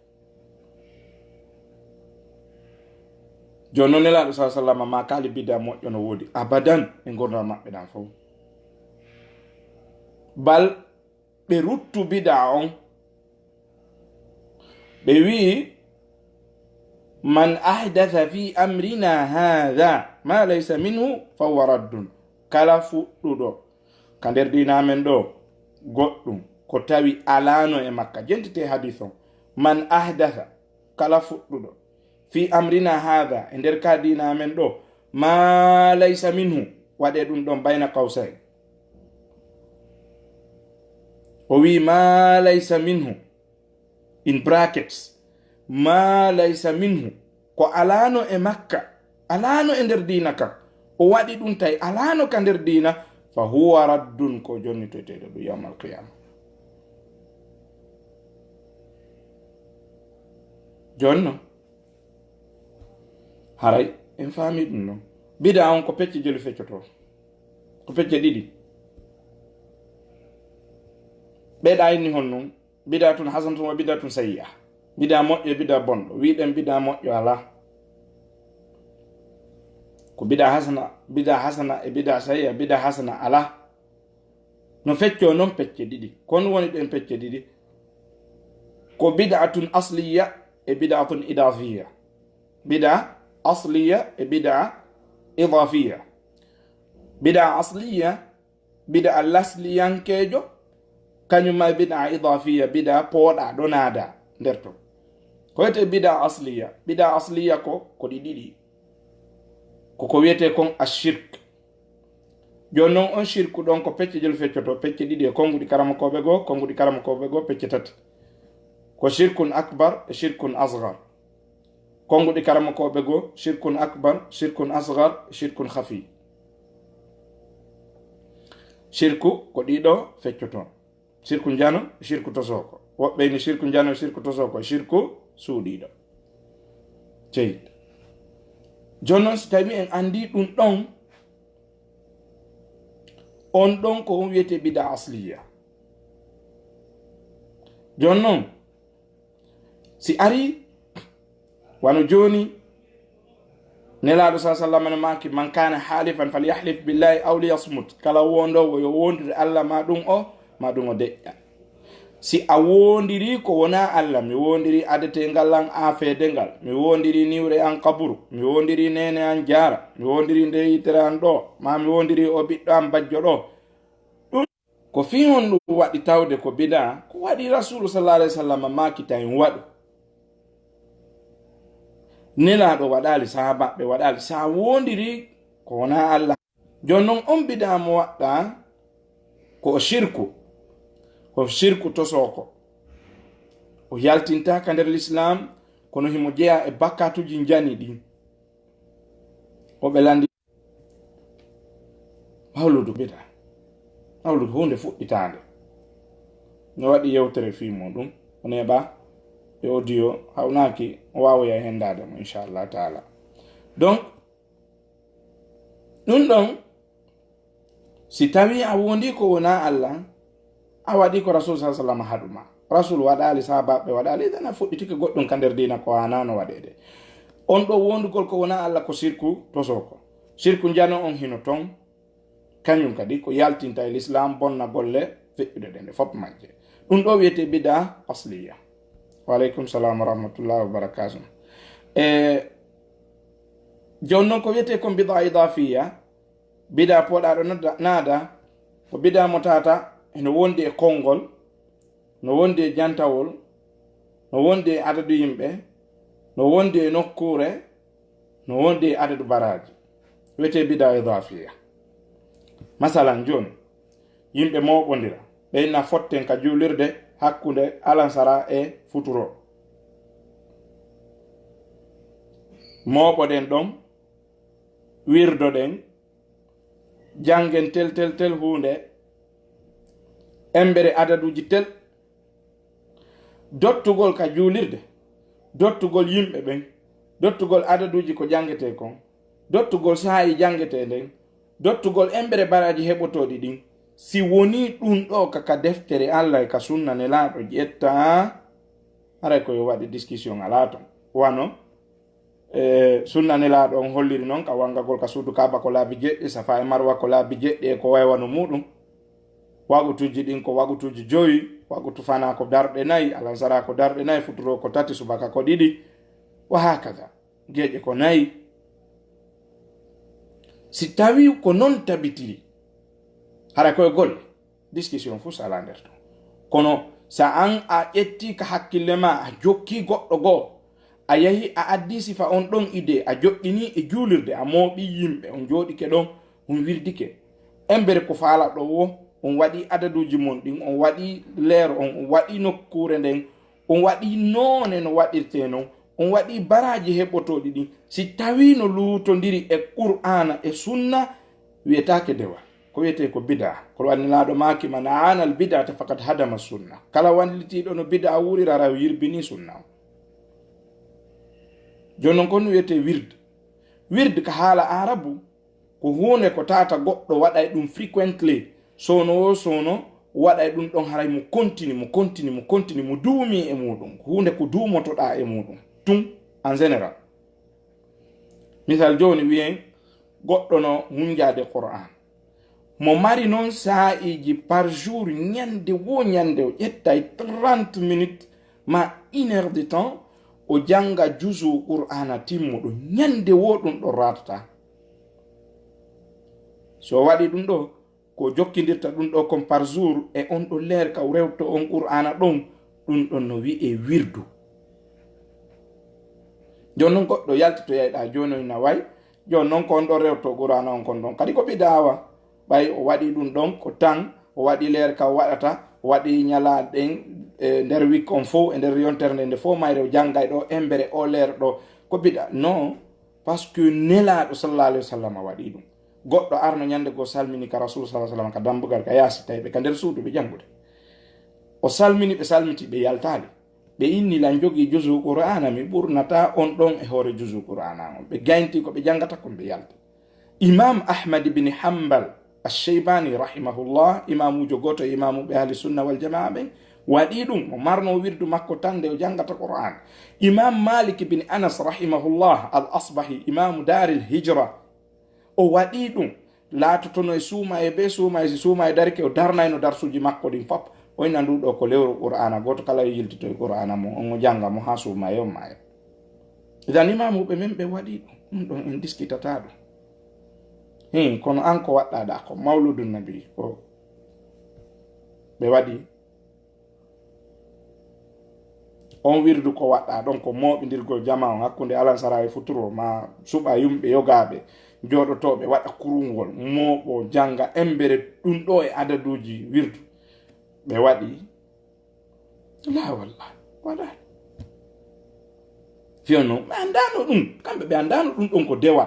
Joni noon nelaɗo sa sallam ma kaali bidda moƴƴo no woodi abadan e gurdam maɓɓe ɗan fof bal ɓe ruttu bida on ɓe wi man ahdatha fi amrina hadha ma laysa minhu fahuwa raddun. Kala fuɗɗuɗo ka nder dina men ɗo goɗɗum ko tawi alano e makka jentite hadith on man ahdatha kala fuɗɗuɗo fi amrina hadha e nder ka dina men ɗo ma laysa minhu waɗe ɗum ɗon bayna qawsayn o wi ma laysa minhu in brackets ma laysa minhu ko alano e makka alano e nder dina kam o waɗi ɗum tawi alano ka nder dina fa huwa raddun ko jonnitoteɗo ɗum yawmal qiyama. jonno haray en faami ɗum noon bida on ko pecce jelu feccoto ko pecce ɗiɗi ɓeɗa inni hon noon bida tun hasantum wa bida tun sayyi'a bida moƴƴo bida bonɗo wiɗen bida moƴƴo ala ko bida hasana e bida sayyi'a bida hasana ala no fecco non pecce ɗiɗi kono woni ɗen pecce ɗiɗi ko bid'atun asliya e bid'atun idafiya bida asliya e bida idafiya bida asliya bida lasliyankejo kañuma bida idafiya bida pooɗa ɗo naada nder to ko wiyete bida asliya ko ɗi ɗiɗi ko wiyete kon ashirk joni noon on shirku ɗon ko pecce jelu feccoto pecce ɗiɗi e konguɗi karamakoɓe goo pecce tati ko shirkun akbar e shirkun asgar konguɗi karamakoɓe goo shirkun akbar shirkun asgar shirkun khafi shirku ko ɗiɗo feccoto shirku jano shirku tosoko woɓɓe ni shirku jano shirku tosoko shirku suuɗiɗo ceyid joni noon so tawi en andi ɗum ɗon on ɗon ko wiyete bida asliya joni noon si ari wano joni nelaɗo sa sallam ne maki man kana halifan falyahlif billahi aw liyasmut kala wondowo yo wondiri Allah ma ɗum o deƴƴa si a wondiri ko wona Allah mi wondiri adetengal an afedengal mi wondiri niwre an kaburu mi wondiri nene an jara mi wondiri nde yitere an ɗo ma mi wondiri o ɓiɗɗo an bajjo ɗo ɗum ko fi hon ɗum waɗi tawde ko bida ko waɗi rasulu sallallahu alaihi wasallam makita en waɗu nelaɗo waɗali sahabaɓe waɗali sa wondiri ko wona Allah joni noon on bida mo waɗɗa ko shirku tosoko o yaltinta ka nder l'islam kono himo jeeya e bakkatuji jani ɗin o ɓe landi hawludu bida hawludu hunde fuɗɗitande no waɗi yewtere fi muɗum o neɓa e audio hawnaki o wawoya hendade mo inchallah taala donc ɗum ɗon si tawi a wondi ko wona Allah a waɗi ko rasul sa sallam haɗuma rasul waɗali sahabaɓe waɗali dana fuɗɗitike goɗɗum ka nder dina ko hanano waɗede on ɗo wondugol ko wona Allah ko shirku tosoko shirku jano on hino ton kañum kadi ko yaltinta e l'islam bonna golle feƴƴude ɗe nde fop majje ɗum ɗo wiyete bida asliya. Wa alaikum salam wa rahmatullahi wa barakatuh. jonnon ko wiyete ko bida idafiya bida poɗaɗo naada ko bida mo tata eno wondi e konngol, no wondi e jantawol, no wondi e adadu yimɓe, no wondi e nokkure, no wondi e adadu baraji, wiyete bida idafiya. Masalan joni yimɓe moɓodira ɓeyna fotten ka julirde hakkunde alansara e futuro, moɓoɗen ɗon, wirdoɗen, jangen tel hunde embere adaduji tel, dottugol ka julirde, dottugol yimɓe ɓen, dottugol adaduji ko jangete kon, dottugol saayi jangete nden, dottugol embere baraji heɓotoɗi ɗin, si woni ɗum ɗo kaka deftere Allah ka sunna nelaɗo ƴetta, haray koyo waɗi discussion ala ton wano sunna nelaɗo on holliri noon ka wangagol ka suudu Kaaba ko laabi jeɗɗi, Safa e Marwa ko laabi jeɗɗi e ko waywano muɗum, wagutuji ɗin ko wagutuji 5, wagutu fana ko darɗe 4, alansara ko darɗe 4, futuro ko 3, subaka ko 2, wa hakaza geƴe ko 4. si tawi ko non tabitiri hara koye golle discussion fu sala nder to, kono sa an a ƴetti ka hakkille ma a jokki goɗɗo goo, a yahi a addi sifa on ɗon ide, a joɗɗini e juulirde, a mooɓi yimɓe, on jooɗike ɗon, on wirdike embere ko faala ɗo wo, on waɗi adaduji mon ɗin, on waɗi leero on waɗi nokkure nden, on waɗi noone no waɗirte non, on waɗi baraji heɓotoɗi ɗin. Si tawi no luutodiri e qur'ana e sunna wiyetake dewa, ko wiyete ko bida, ko wannilaaɗo maki man aanal bidata fakat hadama sunna, kala wallitiɗo no bida wurira raw yirbini sunna o. jonon kon wiyete wird ka haala arabu ko hunde ko tata goɗɗo waɗay ɗum frequently, sono waɗay ɗum ɗon haray mo continue mo duumi e muɗum, hunde ko duumotoɗa e muɗum tum en général. misal joni wiyen goɗɗo no hunjade Qur'an, mo mari noon sa'iji par jour, ñande o ƴettay 30 minutes ma 1 heure de temps o janga juzu Qur'ana timmuɗo, ñande wo ɗum ɗo ratata. so waɗi ɗum ɗo ko jokkidirta ɗum ɗo comme par jour e on ɗo leer ka rewto on Qur'ana ɗon, ɗum ɗon no wi'e wirdu. joni noon goɗɗo yalti to yayɗa joni na way joni noon ko on ɗo rewto Qur'ana on kon ɗon kadi ko ɓidawa ɓay o waɗi ɗum ɗon ko tan o waɗi leer ka waɗata, o waɗi ñalaɗen nder wikkon fo e nder yontere nde fo mayre o janggay ɗo embere o leer ɗo ko biɗa non, parce que nelaɗo sallallahu alayhi wa sallam waɗi ɗum. goɗɗo arno ñande go salmini ka rasul sallallahu alayhi wa sallam ka dambugal ka yaasi tawi ɓe ka nder suudu ɓe jangude, o salmini ɓe salmiti ɓe yaltali, ɓe inni lan jogi juzu Qur'ana, mi ɓurnata on ɗon e hoore juzu Qur'ana on, ɓe gaynti ko ɓe jangata kon ɓe yalti. Imam Ahmad ibn Hanbal Ash-Shaybani rahimahullah, imamujo goto e imamu ɓe ahli sunna wal jamaa ɓen, waɗi ɗum, o marno wirdu makko tan nde o jangata Qur'an. Imam Malik ibn Anas rahimahullah al-Asbahi, imamu daril hijra, o waɗi ɗum, laatotono e suuma e be suuma e suuma e darike, o darnayno darsuji makko ɗin fop, o inna nduɗo ko lewru Qur'ana, goto kala yiltito e Qur'ana mo on o janga mo ha suuma e on mayo. idan imamuɓe men ɓe waɗi ɗum ɗon en diskitata ɗum. kono an ko waɗɗaɗa ko mawludu nabi ko ɓe waɗi on wirdu ko waɗɗa ɗon ko moɓidirgol jama on hakkunde alansara e futuro ma suɓa yumɓe yogaɓe joɗotoɓe waɗa kurungol moɓo janga embere ɗum ɗo e adaduji wirdu ɓe waɗi la wallah waɗa fiyono ɓe andano ɗum, kamɓe ɓe andano ɗum ɗon ko dewa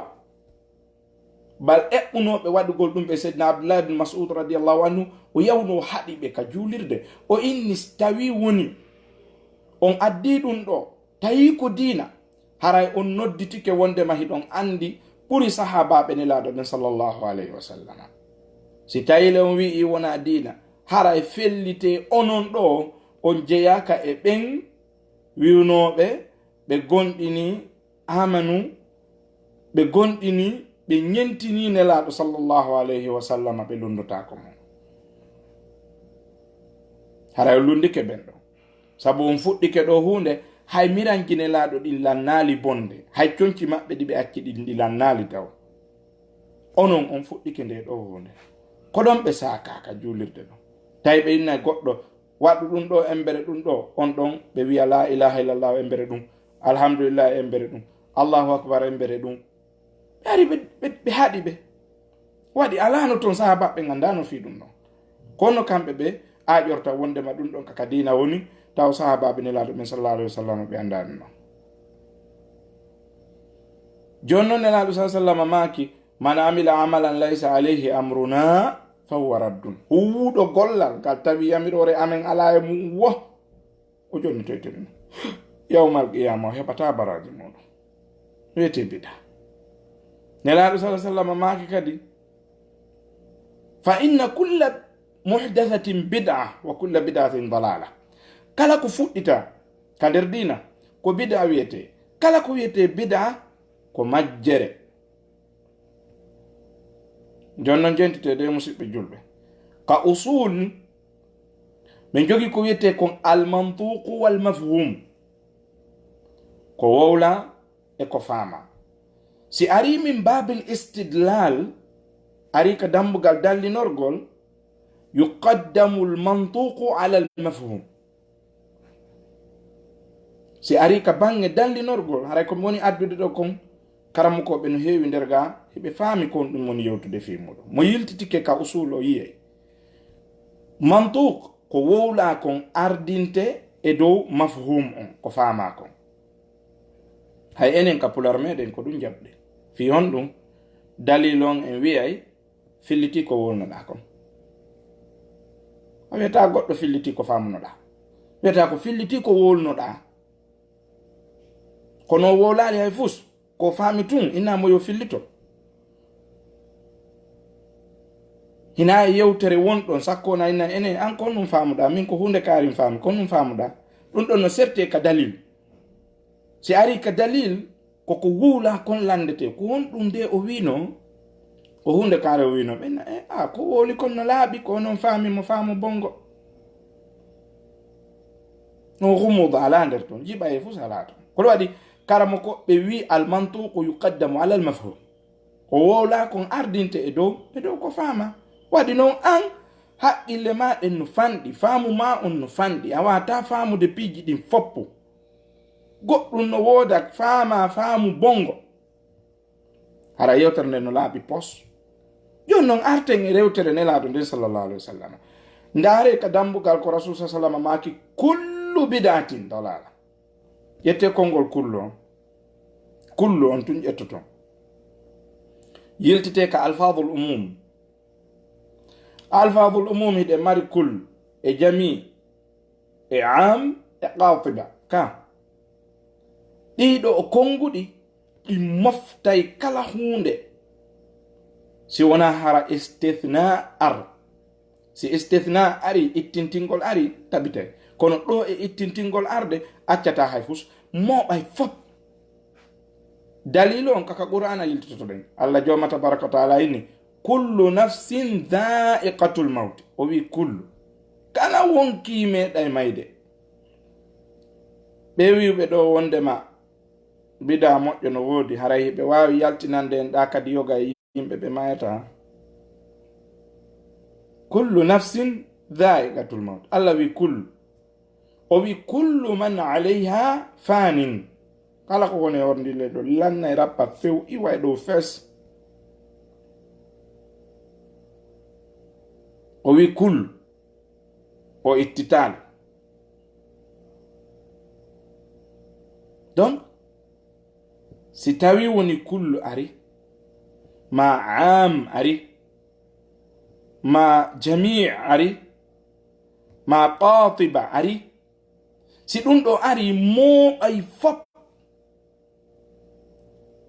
bal eɓɓunoɓe waɗugol ɗum ɓe seydna Abdullah ibn Mas'ud radiyallahu anhu o yawno haɗi ɓe ka juulirde, o inni tawi woni on addi ɗum ɗo tawi ko diina, haray on nodditike wonde mahi ɗon andi ɓuri sahabaɓe nelaɗo ɓen sallallahu alayhi wa sallam. si tawile on wi'i wona diina, haray fellite onon ɗo on jeyaka e ɓen wiwnoɓe ɓe gonɗini amanu, ɓe gonɗini ɓe ñentini nelaɗo sallallahu alayhi wa sallam, ɓe lundotako mo. haray lundike ɓen ɗo sabu on fuɗɗike ɗo hunde hay mirankine laaɗo ɗin lannali bonde hay conci maɓɓe ɗi ɓe acci ɗi lannali taw onon on fuɗɗike nde ɗo hunde ko ɗon ɓe sakaka julirde ɗon tawi ɓe inna goɗɗo waɗu ɗum ɗo embere ɗum ɗo on ɗon ɓe wiya la ilaha illallah embere ɗum alhamdulillah embere ɗum allahu akbar embere ɗum ɓe ari ɓe haɗi ɓe waɗi alano toon sahabaɓe gandano fi ɗum ɗon kono kamɓe ɓe aƴorta wondema ɗum ɗon kaka dina woni taw sahabaɓe nelaɗo ɓen sallallahu alayhi wa sallam ɓe andani noon joni noon nelaɗo sa sallam maki man amila amalan laysa alayhi amruna fahuwa raddun huuɗo gollal ngal tawi yamirore amen ala e mum wo o jonni toytiri no yawmal qiyama o heɓata baraji muɗum wiyete bida nelaɗo sa sallam maki kadi fa inna kulla muhdathatin bid'a wa kulla bid'atin dalala kala ko fuɗɗita ka nder dina ko bid'a wiyete kala ko wiyete bid'a ko majjere jonnon jentite de musidɓe julɓe ka usul min jogi ko wiyete kon almantuqu wal mafhum ko wowla e ko faama si ari min babil istidlal ari ka dambugal dallinorgol yuqaddamu almantuqu ala almafhum si ari ka bange dallinorgol haray ko woni addude ɗo kon karamukoɓe no heewi nder ga heɓe faami kon ɗum woni yewtude fi muɗum mo yiltitike ka usul o yiyey mantuq ko wowla kon ardinte e dow mafhum on ko faama kon hay enen ka pular meɗen ko ɗum jaɓɗe fi on ɗum dalil on en wiyay filliti ko wolnoɗa kon a wiyata goɗɗo filliti ko famunoɗa wiyata ko filliti ko wolnoɗa kono wowlali hay fus ko faami tun innamo yo fillito hina yewtere wonɗon sakkona inna enen an kon ɗum famuɗa min ko hunde karin faami kon ɗum famuɗa ɗum ɗon no serte ka dalil si ari ka dalil koko wuula kon landete ko won ɗum nde o wino ko hunde kaare o wino ɓenna ko woli kon no laaɓi ko noon faami mo faamu bongo no humuda ala nder toon jiɓa e fus ala toon koɗo waɗi karamo ko ɓe wi almantuqu yuqaddamu ala almafhum o wowla kon ardinte e dow ko faama waɗi noon an haqqille ma ɗen no fanɗi faamu ma on no fanɗi a wata faamude piiji ɗin foppu goɗɗum no wooda faama faamu bongo hara yewtere nde no laaɓi pos joni noon arten e rewtere nelaɗo nden sallallahu alaihi wa sallam ndaare ka dambugal ko rasul sa sallam maki kullu bid'atin dalala ƴette konngol kullu on tun ƴettoto yiltite ka alfadul umum hiɗe mari kull e jami e am e qatiba ka ɗiɗo o konguɗi ɗi moftay kala hunde si wona hara istithna si istithna ari ittintingol ari tabitay kono ɗo e ittintingol arde accata hay fus moɓay fop dalil on kaka qur'ana yiltitoto ɗen allah joma tabaraka wa taala inni kullu nafsin dha'iqatul maut o wi kullu kala wonki meɗay mayde ɓe wiɓe ɗo wondema bida moƴƴo no woodi haray ɓe wawi yaltinande en ɗa kadi yoga e yimɓe ɓe mayata kullu nafsin dha'iqatul maut allah wi kullu o wi kullu man alayha fanin kala ko woni ordile ɗo lanna e rappa few iwa e ɗow fes o wi kullu o ittitale donc si tawi woni kullu ari ma am ari ma jami' ari ma qatiba ari si ɗum ɗo ari moɓay fop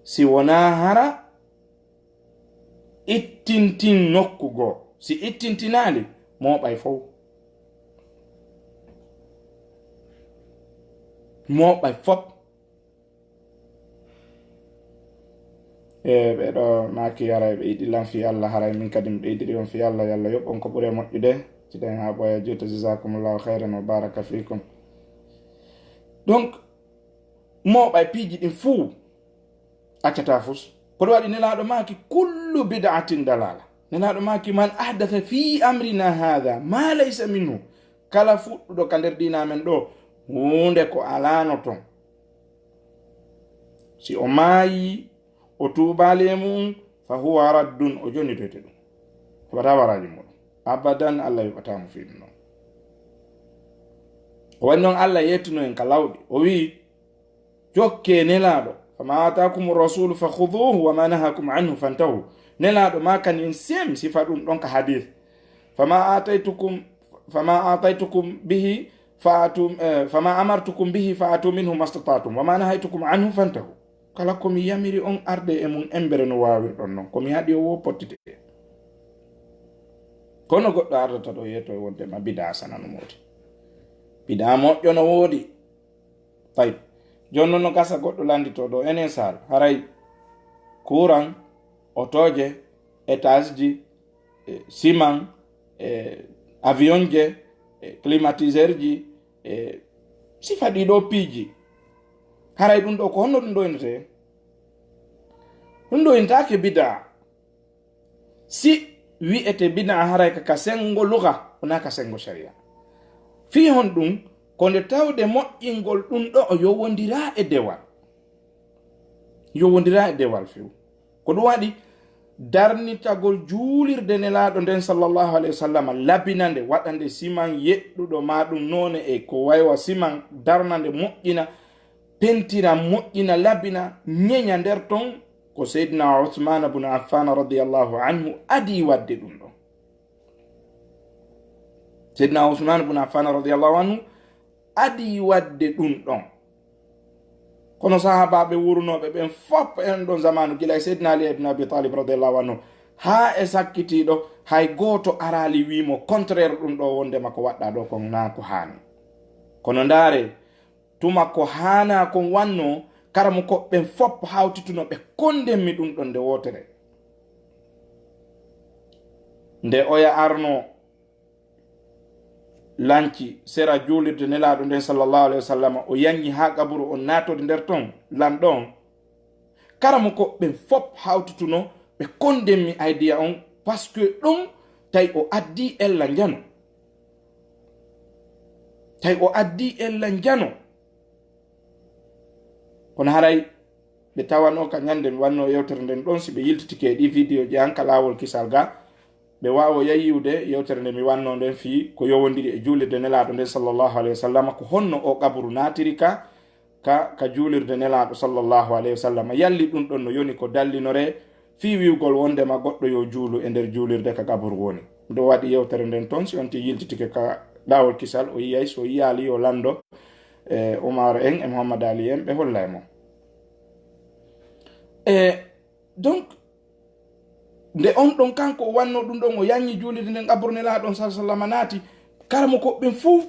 si wona hara ittintin nokkugo si ittintinali moɓay fof moɓay fop ɓeɗo maki haray ɓe yiɗi lan fi Allah haray min kadi mi ɓeydiri on fi Allah yalla yoɓon ko ɓuure moƴƴude ciɗen ha ɓoya juuta jasakumullahu khairan wa baraka fikum donc moɓay piiji ɗin fuu accata fus ko ɗo waɗi nelaɗo maki kullu bid'atin dalala nelaɗo maki man ahdatha fi amrina hadha ma laysa minhu kala fuɗɗuɗo ka nder dina men ɗo hunde ko alano ton si o maayi o tuubali e mum fa huwa raddun o jonnitoyte ɗum heɓata waraji muɗum abadan allah yoɓatamo fi ɗum noon o waɗi noon allah yettuno en ka lawɗi o wi jokke nelaɗo fama atakum rasulu fa khuduhu wama nahakum anhu fantahu nelaɗo ma kañum sem sifa ɗum ɗon ka hadith fama ataytukum bihi fama amartukum bihi fa atu minhu mastatatum wama nahaytukum anhu fantahu kala komi yamiri on arde e mum embere no wawirɗon noon komi haɗi o wo pottite kono goɗɗo ardata ɗo yetto e wondema bida sana no modi bida moƴƴo no woodi tawi jonnon no gasa goɗɗo landito ɗo enen sal haray courant otoje étage ji ciment avion je climatiseur ji sifa ɗiɗo piiji haray ɗum ɗo ko honno ɗum ɗo innete ɗum ɗo innetake bida si wi'ete bida haray ka sengo luga wona ka sengo sharia fi hon ɗum ko nde tawde moƴƴingol ɗum ɗo o yowodira e dewal few ko ɗum waɗi darnitagol juulirde nelaɗo nden sallllahu alayhi wa sallam labinande waɗande siman yeɗɗuɗo ma ɗum none e ko waywa siman darnande moƴƴina pentira moƴƴina labina ñeña nder ton ko seydina uthman bnu affan radiallahu anhu adi wadde ɗum ɗo seydina uthman bnu affan radiallahu anhu adi wadde ɗum ɗon kono sahabaɓe wurnoɓe ɓen fop en ɗon zamanu gila e seydina ali ibn abi talib radiallahu anhu ha e sakkitiɗo hay goto arali wimo contraire ɗum ɗo wondema ko waɗɗa ɗo kon na ko hani kono ndaare tuma ko hana kon wanno karamo koɓɓen fop hawtituno ɓe kondenmi ɗum ɗon nde wotere nde oya arno lanci sera juulirde nelaɗo nden sallllahu alayhi wa sallam o yangi ha gaburu on natode nder ton lamɗon karamo koɓɓen fop hawtituno ɓe kondenmi idea on par ce que ɗum tawi o addi ella njano kono haray ɓe tawano ka ñande mi wanno yewtere nden ɗon si ɓe yiltitike ɗi vidéo ji hanka lawol kisal ga ɓe wawo yayiwde yewtere nde mi wanno nden fi ko yowodiri e juulirde nelaɗo nden sallllahu alayhi wa sallam ko honno o qabru natiri ka juulirde nelaɗo sallllahu alayhi wa sallam yalli ɗum ɗon no yoni ko dallinore fi wiwgol wondema goɗɗo yo juulu e nder juulirde ka qabru woni ɗo waɗi yewtere nden toon si on ti yiltitike ka lawol kisal o yiyay so yiyali yo lando Omar en e Muhammad Ali en ɓe holla e mo donc nde on ɗon kanko o wanno ɗum ɗon o yanñi juulirde nden qabrunelaɗon sa sallam naati karamo koɓɓen fuu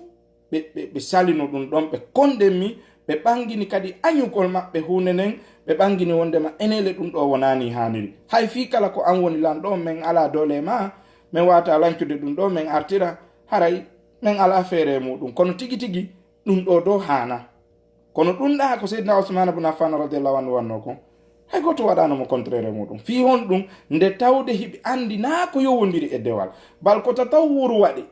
ɓe salino ɗum ɗon ɓe kondenmi ɓe ɓangini kadi añugol maɓɓe hunde nden ɓe ɓangini wondema enele ɗum ɗo wonani haniri hay fi kala ko an woni lanɗo min ala dole ma min wata lancude ɗum ɗo min artira haray min ala feere muɗum kono tigi tigi ɗum ɗo do hana kono ɗum ɗa ko seydina ousmane bne affan radiallahu anhu wanno ko hay goto waɗanomo contraire muɗum fi hon ɗum nde tawde hiɓe andi na ko yowodiri e dewal bal ko tatawuru waɗi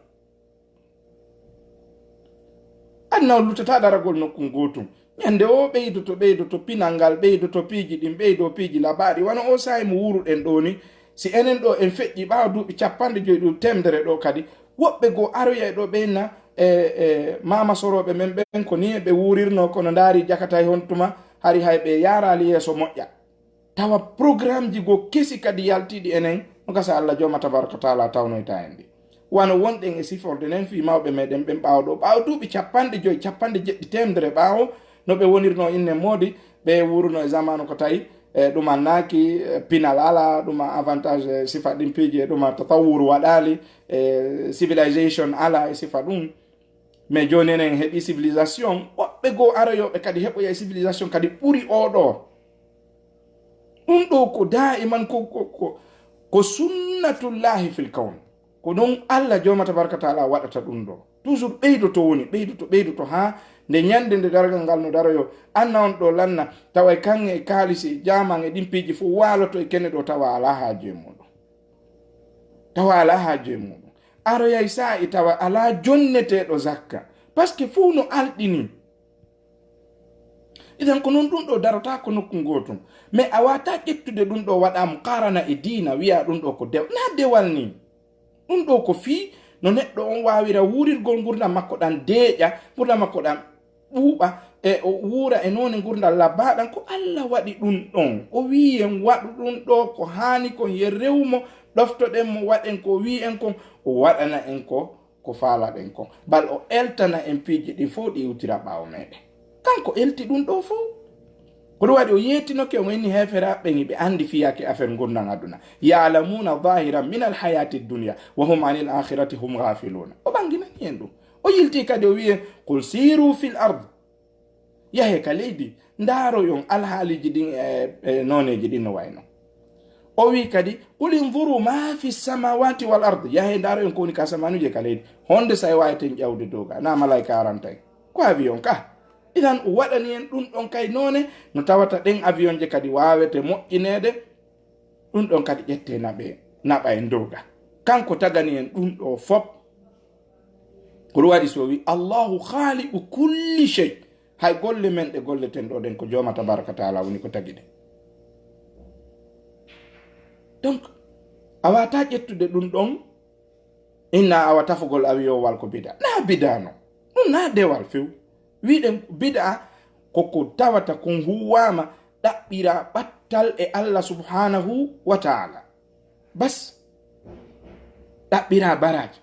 annaw lutata ɗaragol nokkum gotum ñande o ɓeydoto pinal ngal ɓeydoto piiji ɗin ɓeydo piiji labari wana o sahi mo wuruɗen ɗo ni si enen ɗo en feƴƴi ɓawa duuɓi 50 temdere ɗo kadi woɓɓe go aroya e ɗo ɓenna mama soroɓe men ɓen ko ni ɓe wurirno kono ndaari jakata e hontuma hari hay ɓe yarali yeeso moƴƴa tawa programme ji go kesi kadi yaltiɗi enen no gasa Allah joma tabaraka taala tawnoyta en ɗi wano wonɗen e siforde nen fi mawɓe meɗen ɓen ɓawa ɗo ɓawa duuɓi 50 temdere ɓawo no ɓe wonirno inne moodi ɓe wurno e zamanu ko tawi ɗuma naaki pinal ala ɗuma avantage sifa ɗin piiji e ɗuma tatawuru waɗali civilisation ala e sifa ɗum mais joni enen heeɓi civilisation woɓɓe goo aroyoɓe kadi heɓoya e civilisation kadi ɓuri oɗo ɗum ɗo ko daiman ko sunnatullahi fil kawn ko ɗon Allah jomata barka taala waɗata ɗum ɗo toujours ɓeydoto woni ɓeydoto ha nde ñande nde dargal ngal no daroyo anna on ɗo lanna tawa kange e kaalisi jaman e ɗin piiji fof waaloto e kene ɗo tawa ala haaje muɗum tawa ala haaje muɗum aroyay sa e tawa ala jonneteɗo zakka par ce que fuu no alɗini idan ko noon ɗum ɗo darata ko nokku gotum mais a wata ƴettude ɗum ɗo waɗamo karana e diina wiya ɗum ɗo ko dew na dewal ni ɗum ɗo ko fii no neɗɗo on wawira wurirgol gurdam makko ɗan deeƴa gurdam makko ɗan ɓuuɓa e o wuura e noone gurdal labbaɗan ko Allah waɗi ɗum ɗon o wi en waɗu ɗum ɗo ko hani kon ye rewmo ɗoftoɗen mo waɗen ko wi en kon o waɗana en ko faalaɗen kon bal o eltana en piiji ɗi fof ɗi iwtira ɓaawo meɗen kanko elti ɗum ɗo fof ko ɗum waɗi o yettinoke o inni heferaɓe ɓe andi fiyake affaire gurdam aduna yalamuna zahiran min alhayati dunia wa hum anil akhirati hum ghafiluna o ɓanginani en ɗum o yilti kadi o wiyen qul siru fil ard yahe ka leydi ndaroyon alhaaliji ɗin noneji ɗin no wayno o wi kadi qul inzuru ma fi samawati wal ard yahe ndaroyon kowoni ka samanuje ka leydi honde sa wayten ƴawde doga na malayka arantay ko avion ka idan o waɗani en ɗum ɗon kay noone no tawata ɗen avion je kadi wawete moƴƴinede ɗum ɗon kadi ƴette naɓa en doga kanko tagani en ɗum ɗo fop ko ɗum waɗi so wi allahu khaliqu kulli shay hay golle men ɗe golleten ɗo ɗen ko joma tabaraka taala woni ko tagi ɗe donc a wata ƴettude ɗum ɗon inna awa tafugol avion wal ko bida na bidano ɗum na dewal few wiɗen bid'a koko tawata kon huwama ɗaɓɓira ɓattal e Allah subhanahu wa ta'ala bas ɗaɓɓira baraji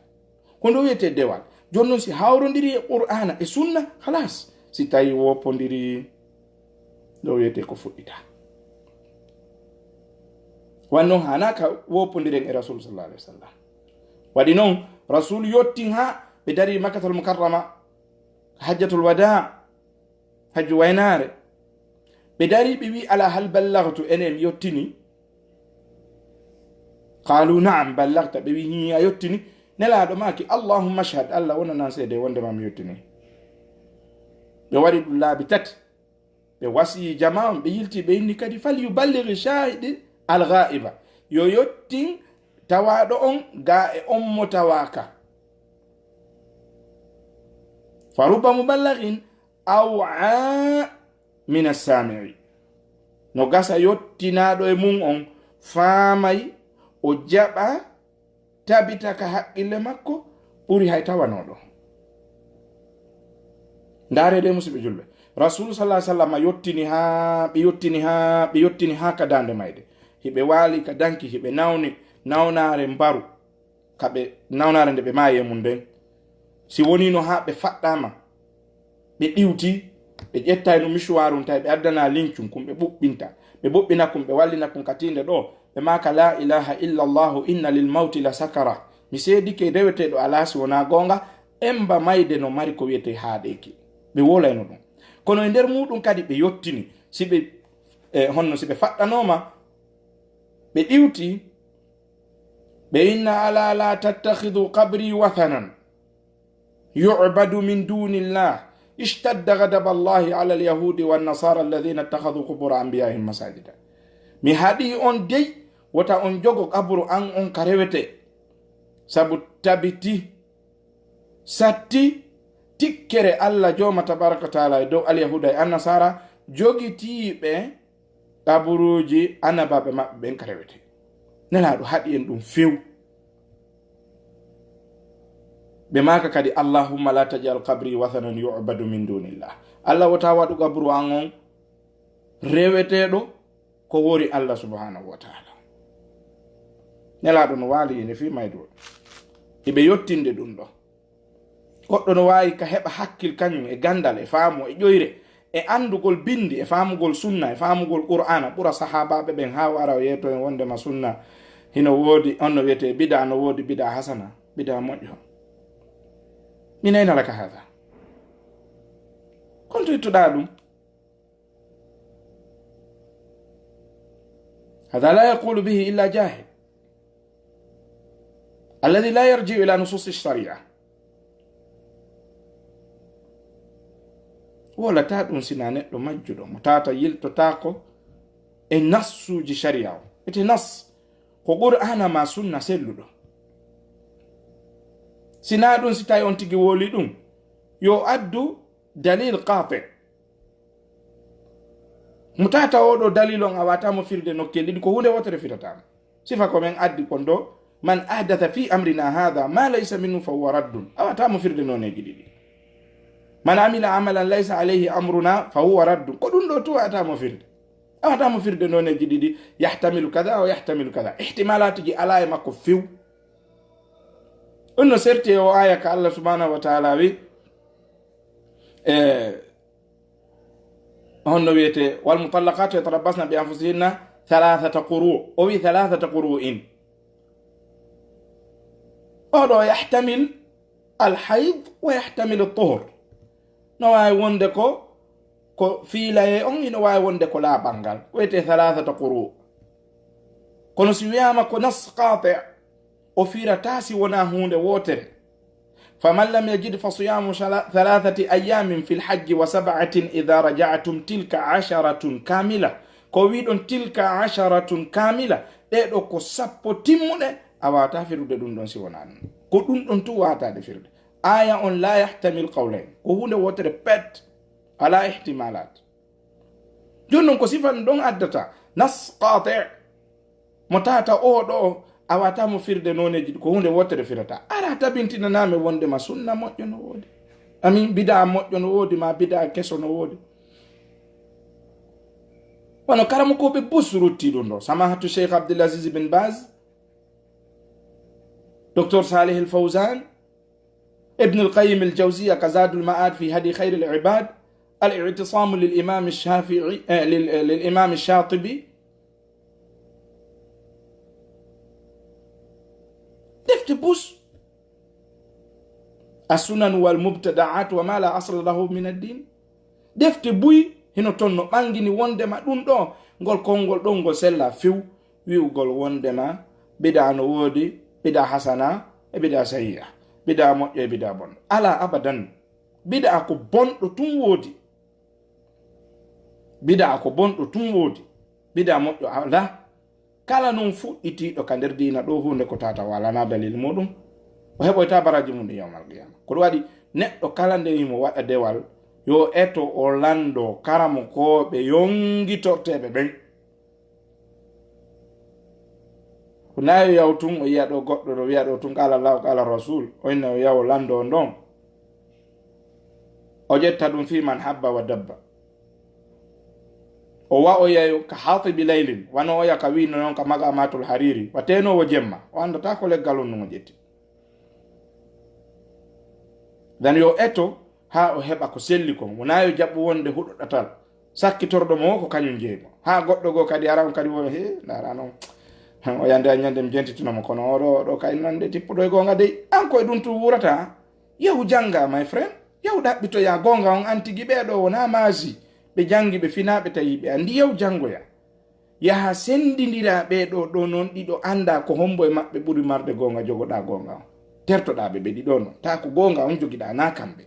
ko ndo wiyete dewal joni noon si hawrodiri e qur'ana e sunna halas si tawi woppodiri ɗo wiyete ko fuɗɗita wannoon hanaka woppodiren e rasul sallallahu alaihi wasallam waɗi noon rasul yottin ha ɓe dari makkatal mukarrama hajjatul wada hajju waynare ɓe dari ɓe wi ala hal ballagtu enen yottini qalu naam ballagta ɓe wi hiya yottini nelaɗo maki allahumma ashhad allah wonanan seede wondema mi yottini ɓe waɗi ɗum laabi tati ɓe wasi jama on ɓe yilti ɓe inni kadi fal yuballighi shahidi alghaiba yo yottin tawaɗo on ga e on mo tawaka faruba muballighin aw'a min as-sami'i no gasa yottinaɗo e mum on faamay o jaɓa tabita ka haqqille makko ɓuri hay tawanoɗo ndarede musidɓe julɓe rasul sallallahu alaihi wasallam ɓe yottini ha ka dande mayde hiɓe waali ka danki hiɓe nawnare mbaru kaɓe nawnare nde ɓe maayi e mum nden si wonino ha ɓe faɗɗama ɓe ɗiwti ɓe ƴettay no misuwarum tawi ɓe addana lincum kum ɓe ɓuɓɓina kum ɓe wallina kum katinde ɗo ɓe maka la ilaha illa llahu inna lil mawti la sakara mi seedike reweteɗo alasi wona gonga emba mayde no mari ko wiyete haaɗeki ɓe wolayno ɗum kono e nder muɗum kadi ɓe yottini si ɓe faɗɗanoma ɓe ɗiwti ɓe inna ala la tattakhidhu qabri wathanan yu'badu min dunillah ishtadda ghadaba allahi ala alyahudi wannasara alladhina ittakhadhu qubura anbiya'ihim masajida mi haɗi on dey wota on jogo kaburu an on ka rewete sabu tabiti satti tikkere allah joma tabaraka taala e dow alyahuda e annasara jogitiɓe kaburuji annabaɓe maɓɓe ɓen ka rewete nelaɗo haɗi en ɗum few ɓe maka kadi allahumma la tajal qabri wathanan yu'badu min dunillah allah wota waɗu kaburu an on reweteɗo ko wori allah subhanahu wa ta'ala nelaɗo no waali ene fi maydo eɓe yottinde ɗum ɗo goɗɗo no wawi ka heɓa hakkil kañum e gandal e faamu e ƴoyre e andugol bindi e faamugol sunna e faamugol qur'ana ɓura sahabaɓe ɓen ha wara o yeeto en wondema sunna hino woodi on no wiyete bida no woodi bida hasana bida moƴƴo min ayna laka hada kon to ittuɗa ɗum hada la yaqulu bihi illa jahil alladhi la yarji'u ila nusus ash-shari'a wala ta ɗum sina neɗɗo majjuɗo mo tata yiltotako e nassuji sharia o ete nas ko qur'ana ma sunna selluɗo sina ɗum si tawi on tigi woli ɗum yo addu dalil qati mo tata oɗo dalil on a watamo firde nokkel ɗiɗi ko hunde wotere fitatama sifa ko men addi kon ɗo man ahdatha fi amrina hadha ma laysa minhu fa huwa raddun a watamo firde noneji ɗiɗi man amila amalan laysa alayhi amruna fa huwa raddun ko ɗum ɗo tu watamo firde a watamo firde noneji ɗiɗi yahtamilu kada o yahtamilu kada ihtimalatuji ala e makko few ɗum no serti o aya ka Allah subhanahu wa ta'ala wi honno wiyete wal mutallaqatu yatarabbasna bi anfusihinna thalathata quru o wi thalathata quru'in oɗo yahtamil alhayd wa yahtamil at-tuhur no wawi wonde ko fiilaye on ino wawi wonde ko laaɓangal wiyete thalathata quru kono si wiyama ko nas qati o firata si wona hunde wotere faman lam yajid fa siyamu 3 ayamin fi lhajji wa 7 idha raja'tum tilka 10 kamila ko wiɗon tilka 10 kamila ɗeɗo ko 10 timmuɗe a wata firde ɗum ɗon si wona ɗum ko ɗum ɗon tu watade firde aya on la yahtamil qawlain ko hunde wotere pet ala ihtimalat joni noon ko sifan ɗon addata nas qati mo tata oɗo a watamo firde noneji ko hunde wotere firata ara tabintinaname wondema sunna moƴƴo no woodi amin bida moƴƴo no woodi ma bida keso no woodi wono karamo koɓe bus rutti ɗum ɗo samahatu cheikh abdoulaziz bin baz docteur salih el fawzan ابن القيم الجوزية كزاد المآد في هدي خير العباد الاعتصام للإمام الشافعي للإمام الشاطبي دفت بوس السنن والمبتدعات وما لا أصل له من الدين دفت بوي هنا تونو مانجيني وندما دون دو ngol kongol ɗon ngol sella few wi'ugol wondema bida no woodi bida hasana e bida sayyi'a bida moƴƴo e bida bonɗo ala abadan bida ko bonɗo tum woodi bida ko bonɗo tum woodi bida moƴƴo ala kala non fuɗɗitiɗo ka nder dina ɗo hunde ko tata walana dalil muɗum o heɓoyta baraji mum ɗi yawmal qiyama ko ɗum waɗi neɗɗo kala nde yimo waɗa dewal yo eto o lando karamo koɓe yongitorteɓe ɓen ko nayo yaw tun o yiya ɗo goɗɗo ɗo wiya ɗo tun qala llahu qala rasul o inne o yawo lando ɗon o ƴetta ɗum fi man habba wa dabba o wa o yayo ka hatibi laylin wano o yaka wino noon ka magamatul hariri watenowo jemma o andata ko leggal on numo ƴetti dan yo eto ha o heɓa ko selli kon wona yo jaɓɓu wonde huɗo ɗatal sakkitorɗo mo ko kañum jeeymo ha goɗɗo go kadi ara on kadi wo he dara noon o yande a ñande mi jentitinomo kono oɗo kay nande tippuɗo e gonga dey an koye ɗum tu wurata yahu janga my friend yahu ɗaɓɓitoya gonga on antigi ɓeɗo wona maasi ɓe jangi ɓe finaɓe tawiɓe andi yahu jangoya yaha sendidira ɓeɗo ɗo noon ɗiɗo anda ko hombo e maɓɓe ɓuri marde gonga jogoɗa gonga on tertoɗaɓe ɓe ɗiɗo no ta ko gonga on jogiɗa na kamɓe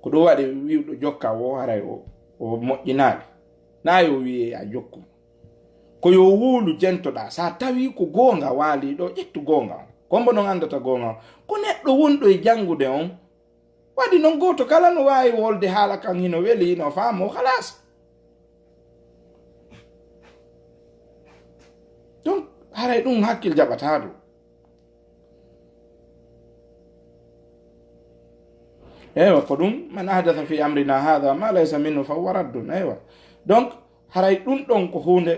ko ɗo waɗi wiwɗo jokka wo haray o moƴƴinaɓe na yo wiye a jokkumo ko yo wuulu jentoɗa sa tawi ko gonga waali ɗo ƴettu gonga on kombo noon andata gonga on ko neɗɗo wonɗo e jangude on waɗi noon goto kala no wawi wolde haala kan hino weeli hino faamo halas donc haray ɗum hakkil jaɓata ɗo eywa ko ɗum man ahdatha fi amrina hadha ma laysa minhu fa huwa raddun eywa donc haray ɗum ɗon ko hunde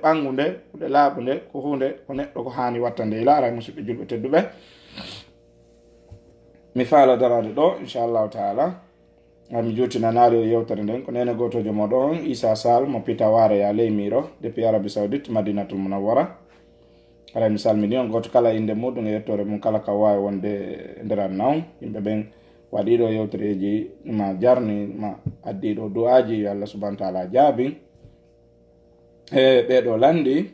ɓangude hunde laaɓude ko hunde ko neɗɗo ko hani watta nde ilaara musidɓe julɓe tedduɓe mi faala darade ɗo inchallahu taala mi jutinanaari o yewtere nden ko nene gotojo moɗo on Issa Sall mo pita waare ya leymiro depuis Arabie Saoudite Madinatul Munawwara haray mi salmini on goto kala inde muɗum e yettore mum kala ka wawi wonde nderan naw yimɓe ɓen waɗiɗo yewtereji ma jarni ma addiɗo du'aji yo Allah subhanahu wa ta'ala jaabi e ɓeɗo landi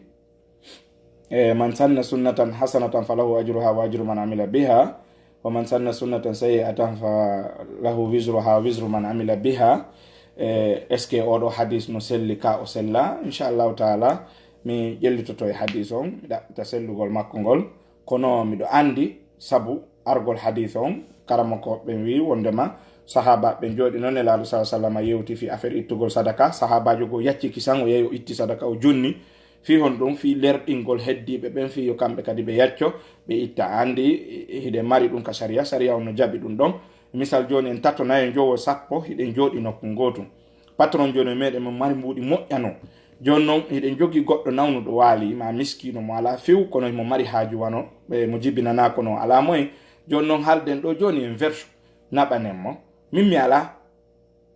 e man sanna sunnatan hasanatan falahu ajruha wa ajru man amila biha ومن سن سنة سيئة فله وزرها وزر من عمل بها eske oɗo hadis no selli ka o sella inchallahu taala mi ƴellitoto e hadis on mi ɗaɓɓita sellugol makko ngol kono miɗo andi sabu argol hadis on karamakoɓe wi wondema sahaba ɓe jooɗi noon e laaɗo sa sallam yewti fi affaire ittugol sadaka sahabajo go yacci kisan o yehi o itti sadaka o junni fi hon ɗum fi lerɗingol heddiɓe ɓen fi yo kamɓe kadi ɓe yacco ɓe itta andi hiɗe mari ɗum ka sharia on no jaɓi ɗum ɗon misal joni en tatto nayo jowo sappo hiɗen jooɗi nokku gotum patron joni meɗen mo mari mbuɗi moƴƴano joni noon hiɗen jogui goɗɗo nawnuɗo waali ma miskino mo ala few kono mo mari haaju wano ɓe mo jibinana kono ala moyen joni noon halden ɗo joni en vertu naɓanen mo min mi ala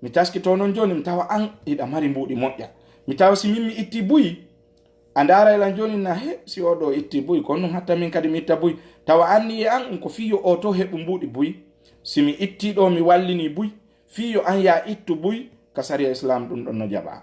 mi taskito noon joni mi tawa an hiɗa mari mbuɗi moƴƴa mi tawa si min mi itti buyi a daraylan joni na he si oɗo itti buyi kono noon hatta min kadi mi itta buyi tawa anni e an ko fiyo o to heɓu mbuɗi buyi simi itti ɗo mi wallini buyi fiyo an ya ittu buyi ka sariya islam ɗum ɗon no jaɓa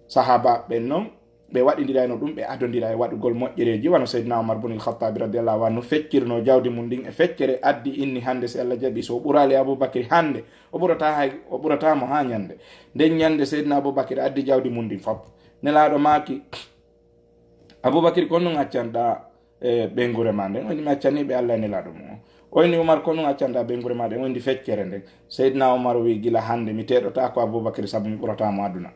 sahaba ɓen noon ɓe waɗidirayno ɗum ɓe adodira e waɗugol moƴƴereji wano seydina omar bun al-khattabi radiallahu anhu feccirno jawdi mum ndin e feccere addi inni hande si allah jaɓi so o ɓurali aboubacry hande o ɓuratamo ha ñande nden ñande seydina aboubacry addi jawdi mum ndin fop nelaɗo maki aboubacry kon non accanɗa ɓengure ma nden woni mi accaniɓe allah nelaɗo mum oyni umar ko non accanɗa ɓengure ma ɗen wondi feccere nden seydina omar wi gila hande mi teɗota ko aboubacry saabu mi ɓuratamo aduna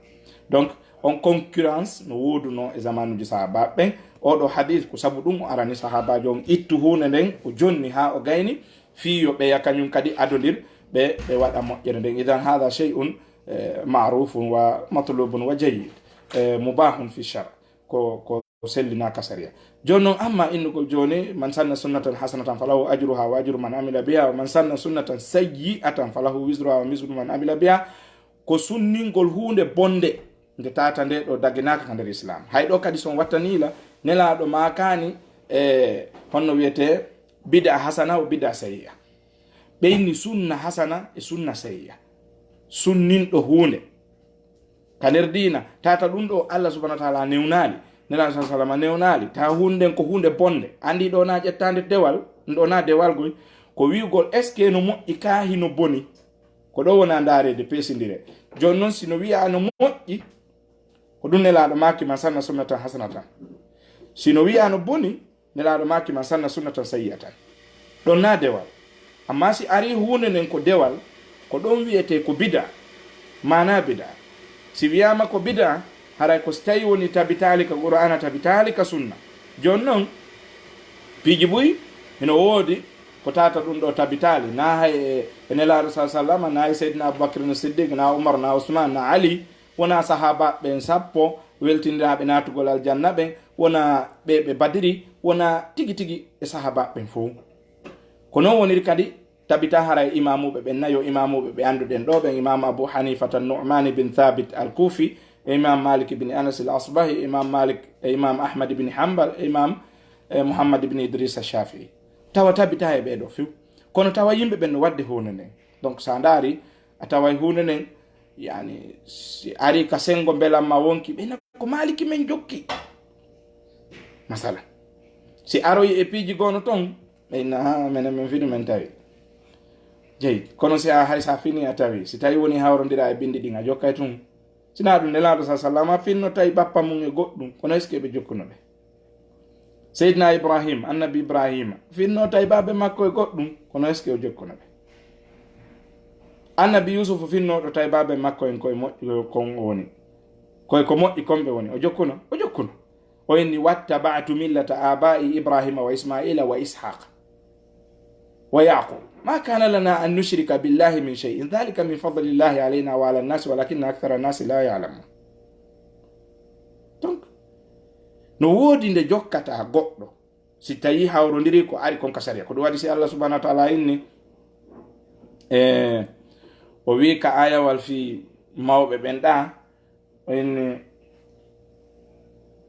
donc on concurrence no woduno e zamanuji sahaba ɓen oɗo hadith ko sabu ɗum o arani sahabajo on ittu hunde nden o jonni ha o gayni fiyo ɓeya kañum kadi adodir ɓe waɗa moƴƴere nden idan hada shay'un ma'rufun wa matlubun wa jayyid mubahun fi shar ko sellina kasaria joni noon amma innugol joni man sanna sunnatan hasanatan falahu ajruha wa ajru man amila biha wa man sanna sunnatan sayyi'atan falahu wizruha wa wizru man amila biha ko sunningol hunde bonde nde tata nde ɗo daginaka ka nder islam hayɗo kadi son wattanila nelaɗo makani honno wiyete bida hasana o bida sayyi'a ɓeyni sunna hasana e sunna sayyi'a sunninɗo hunde ka nder dina tata ɗum ɗo allah subhanahu wa ta'ala newnali nelaɗo sa sallam newnali ta hunden ko hunde bonde andi ɗo na ƴettande dewal ɗo na dewal goy ko wi'ugol est ce que no moƴƴi ka hino boni ko ɗo wona darede pesindire joni noon sino wiya no moƴƴi ko ɗum nelaɗo maki man sanna sunnatan hasanatan sino wiya no boni nelaɗo maki man sanna sunnatan sayyi'atan ɗon na dewal amma si ari hunde nden ko dewal ko ɗon wiyete ko bida mana bida si wiyama ko bida haray ko tawi woni tabitali ka qur'ana tabitali ka sunna joni noon piiji buyi hino woodi ko tata ɗum ɗo tabitali na hay e nelaɗo sa sallam na hay seydina aboubacry no siddiq na oumar na ousmane na ali wona sahaba ɓen sappo weltindiraɓe natugol aljanna ɓen wona ɓe badiri wona tigi tigi e sahaba ɓen fo ko noon woniri kadi tabita haray imamuɓe ɓen nayo imamuɓe ɓe anduɗen ɗo ɓen imam abou hanifata nu'man bin thabit al kufi e imam malik bin anas al asbahi imam malik e imam ahmad bin hanbal e imam muhammad bin idris shafii tawa tabita e ɓeɗo few kono tawa yimɓe ɓen no wadde hunde nden donc sa daari a tawa hunde nden yani si ari ka sengo belamma wonki ɓena ko maliki men jokki masala si aroyi e piiji gono ton ɓeyna ha menen min fini men tawi jeyi kono si a hay sa fini a tawi si tawi woni hawrodira e bindi ɗin a jokkay tun sina ɗum nelaɗo sa sallam a finno tawi bappa mum e goɗɗum kono est ce que ɓe jokkunoɓe seydina ibrahim annabi ibrahima finno tawi baɓe makko e goɗɗum kono est ce que o jokkunoɓe annabi yusufu finnoɗo tawi baɓe makko en koye moƴƴi kon woni koye ko moƴƴi komɓe woni o jokkuno o inni wattaba'tu millata aba'i ibrahima wa ismaila wa ishaq wa yaqub ma kana lana an nushrika billahi min shay'in dhalika min fadlillahi alayna wa ala an-nas walakinna akthara an-nas la ya'lamun donc no woodi nde jokkata goɗɗo si tawi hawrodiri ko ari kon kasaria ko ɗum waɗi si allah subhanahu wa ta'ala inni o wi ka ayawal fi mawɓe ɓen ɗa o inni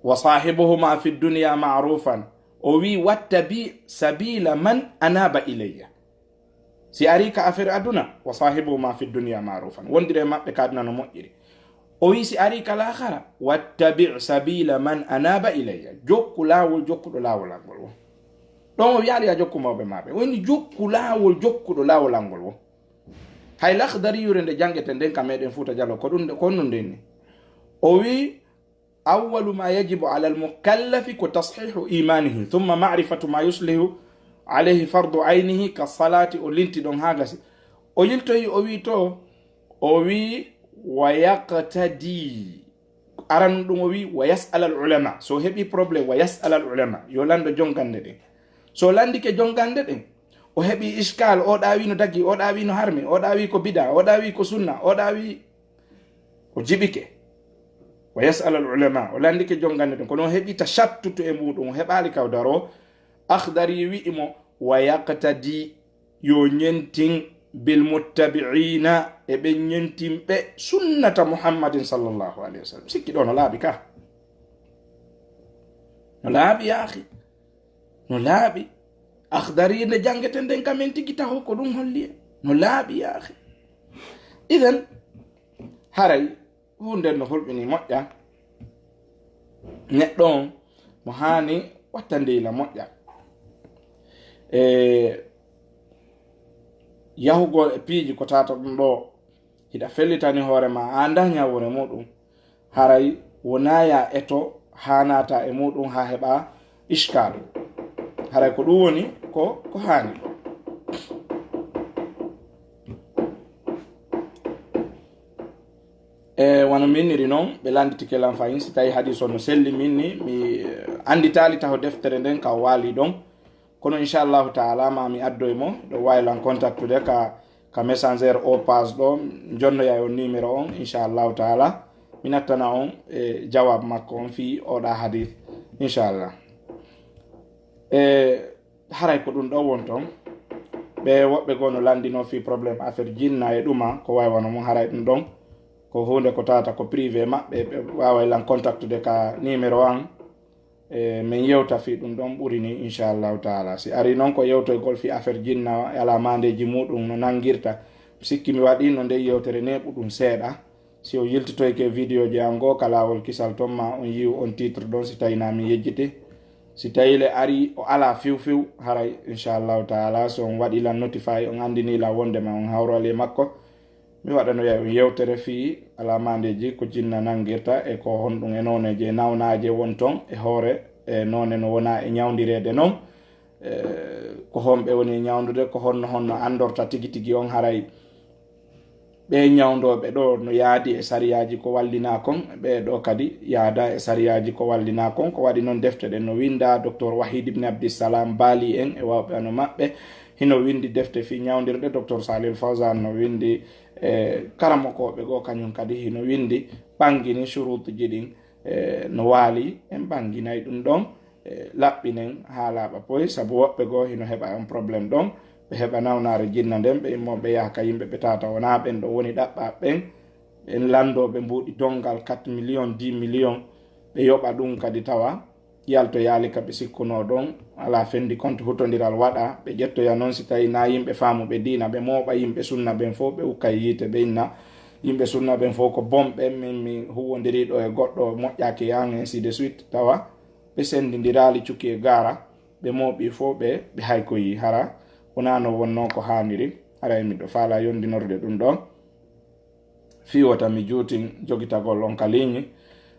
wa sahibuhuma fi dunya ma'rufan o wi wattabi sabila man anaba ilayya si ari ka affaire aduna wa sahibuhuma fi dunya ma'rufan wondire maɓɓe ka aduna no moƴƴiri o wi si ari ka lahara wattabi sabila man anaba ilayya jokku lawol jokkuɗo lawol angol ɗon o wiyaali a jokku mawɓe maɓe woni jokku laawol jokkuɗo laawol angol wo hay lakdariyure nde jangete nden ka meɗen Fuuta Jallo ko ɗum konno nden ni o wi awwalu ma yajibu ala almukallafi ko tashihu imanihi thumma marifatu ma yuslihu alayhi fardu aynihi ka salati o linti ɗon ha gasi o yiltoyi o wi to o wi wa yaqtadi aran ɗum o wi wa yas'al al ulama so heɓi probléme wa yas'al al ulama yo lando jongande ɗen so landike jongande ɗen o heɓi iskal o ɗawi no dagi o ɗawi no harmi o ɗawi ko bida o ɗawi ko sunna o ɗawi o jibike wa yas'al al ulama o landike jongande ɗen kono heɓi tashattutu e muɗum o heɓali kaw daro akhdari wi'imo wa yaqtadi yo ñentin bil muttabi'ina e ɓe ñentinɓe sunnata muhammadin sallallahu alayhi wa sallam sikki ɗo no laaɓi ka no laaɓi yaahi no laaɓi akhdari nde jangete nden kamen tigi taho ko ɗum holli e no laaɓi yaahi iden haray hunden no hulɓini moƴƴa neɗɗo on mo hani watta ndeyla moƴƴa yahugo e piiji ko tata ɗum ɗo hiɗa fellitani hoore ma anda ñawore muɗum haray wonaya eto hanata e muɗum ha heɓa iskal haray ko ɗum woni ko hani wano minniri noon ɓe landiti lan fayin si tawi hadis o no selli minni mi anditali taho deftere nden ka waali ɗon kono inchallahu taala mami addoy mo ɗo waylan contactude ka messenger o page ɗo jonnoya on numéro on inchallahu taala mi nattana on e jawab makko on fi oɗa hadith inchallah haray ko ɗum ɗo won ton ɓe woɓɓe goo no landino fi probléme affaire jinna e ɗuma ko waywano mum haray ɗum ɗon ko hunde ko tata ko privé maɓɓe ɓe wawaylan contactude ka numéro an min yewta fi ɗum ɗon ɓurini inchallahu taala si ari noon ko yewtoygol fi affaire jinna ala mandeji muɗum no nangirta sikki mi waɗi no nde yewtere neɓu ɗum seeɗa si o yiltitoyke vidéo ji an goo ka lawol kisal ton ma on yiw on titre ɗon si tawina mi yejjiti si tawile ari o ala fiw haray inchallahu taala so on waɗilan notify on andinila wondema on hawrole makko mi waɗanoya on yewtere fi ala mandeji ko jinna nangirta e ko honɗum e noneje nawnaje won ton e hoore e none no wona e ñawdirede noon ko honɓe woni ñawdude ko honno andorta tigi on haray ɓe ñawdoɓe ɗo no yaadi e sariyaji ko wallina kon ɓe ɗo kadi yaada e sariyaji ko wallina kon ko waɗi noon defte ɗen no winda docteur Wahid ibn Abdissalam Bali en e wawɓe ano maɓɓe hino windi defte fi ñawdirɗe docteur Salil Fawzan no windi karamokoɓe goo kañum kadi hino windi ɓangini shurutuji ɗin no waali en ɓanginayi ɗum ɗon laɓɓinen ha laaɓa poy saabu woɓɓe goo hino heɓa on probléme ɗon ɓe heɓa nawnare jinna nden ɓe immoɓe yahka yimɓe ɓe tata wona ɓen ɗo woni ɗaɓɓa ɓen en landoɓe mbuɗi dongal 4 millions 10 millions ɓe yoɓa ɗum kadi tawa yalto yaali ka ɓe sikkuno ɗon ala fendi compte hutodiral waɗa ɓe ƴettoya noon si tawi na yimɓe faamuɓe diina ɓe mooɓa yimɓe sunna ɓen fof ɓe ukkay yiite ɓe inna yimɓe sunna ɓen fof ko bomɓe min mi huwodiriɗo e goɗɗo moƴƴaki yan ainsi de suite tawa ɓe sendidirali cukki e gara ɓe mooɓi fof ɓe haykoyi hara wona no wonno ko haniri haray miɗo faala yondinorde ɗum ɗon fiwota mi juutin jogitagol on ka ligne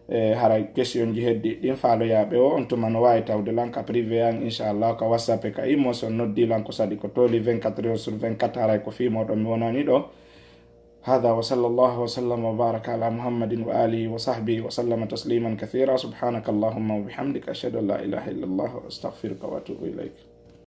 haray question ji heddi ɗin faaloyaɓe o on tuma no wawi tawde lan ka privé an inchallah ka whatsapp e ka imo so noddi lan ko saɗi ko toli 24 heures sur 24 haray ko fimoɗo mi wonani ɗo هذا وصلى الله وسلم وبارك على محمد وآله وصحبه وسلم تسليما كثيرا سبحانك اللهم وبحمدك أشهد أن لا إله إلا الله وأستغفرك وأتوب إليك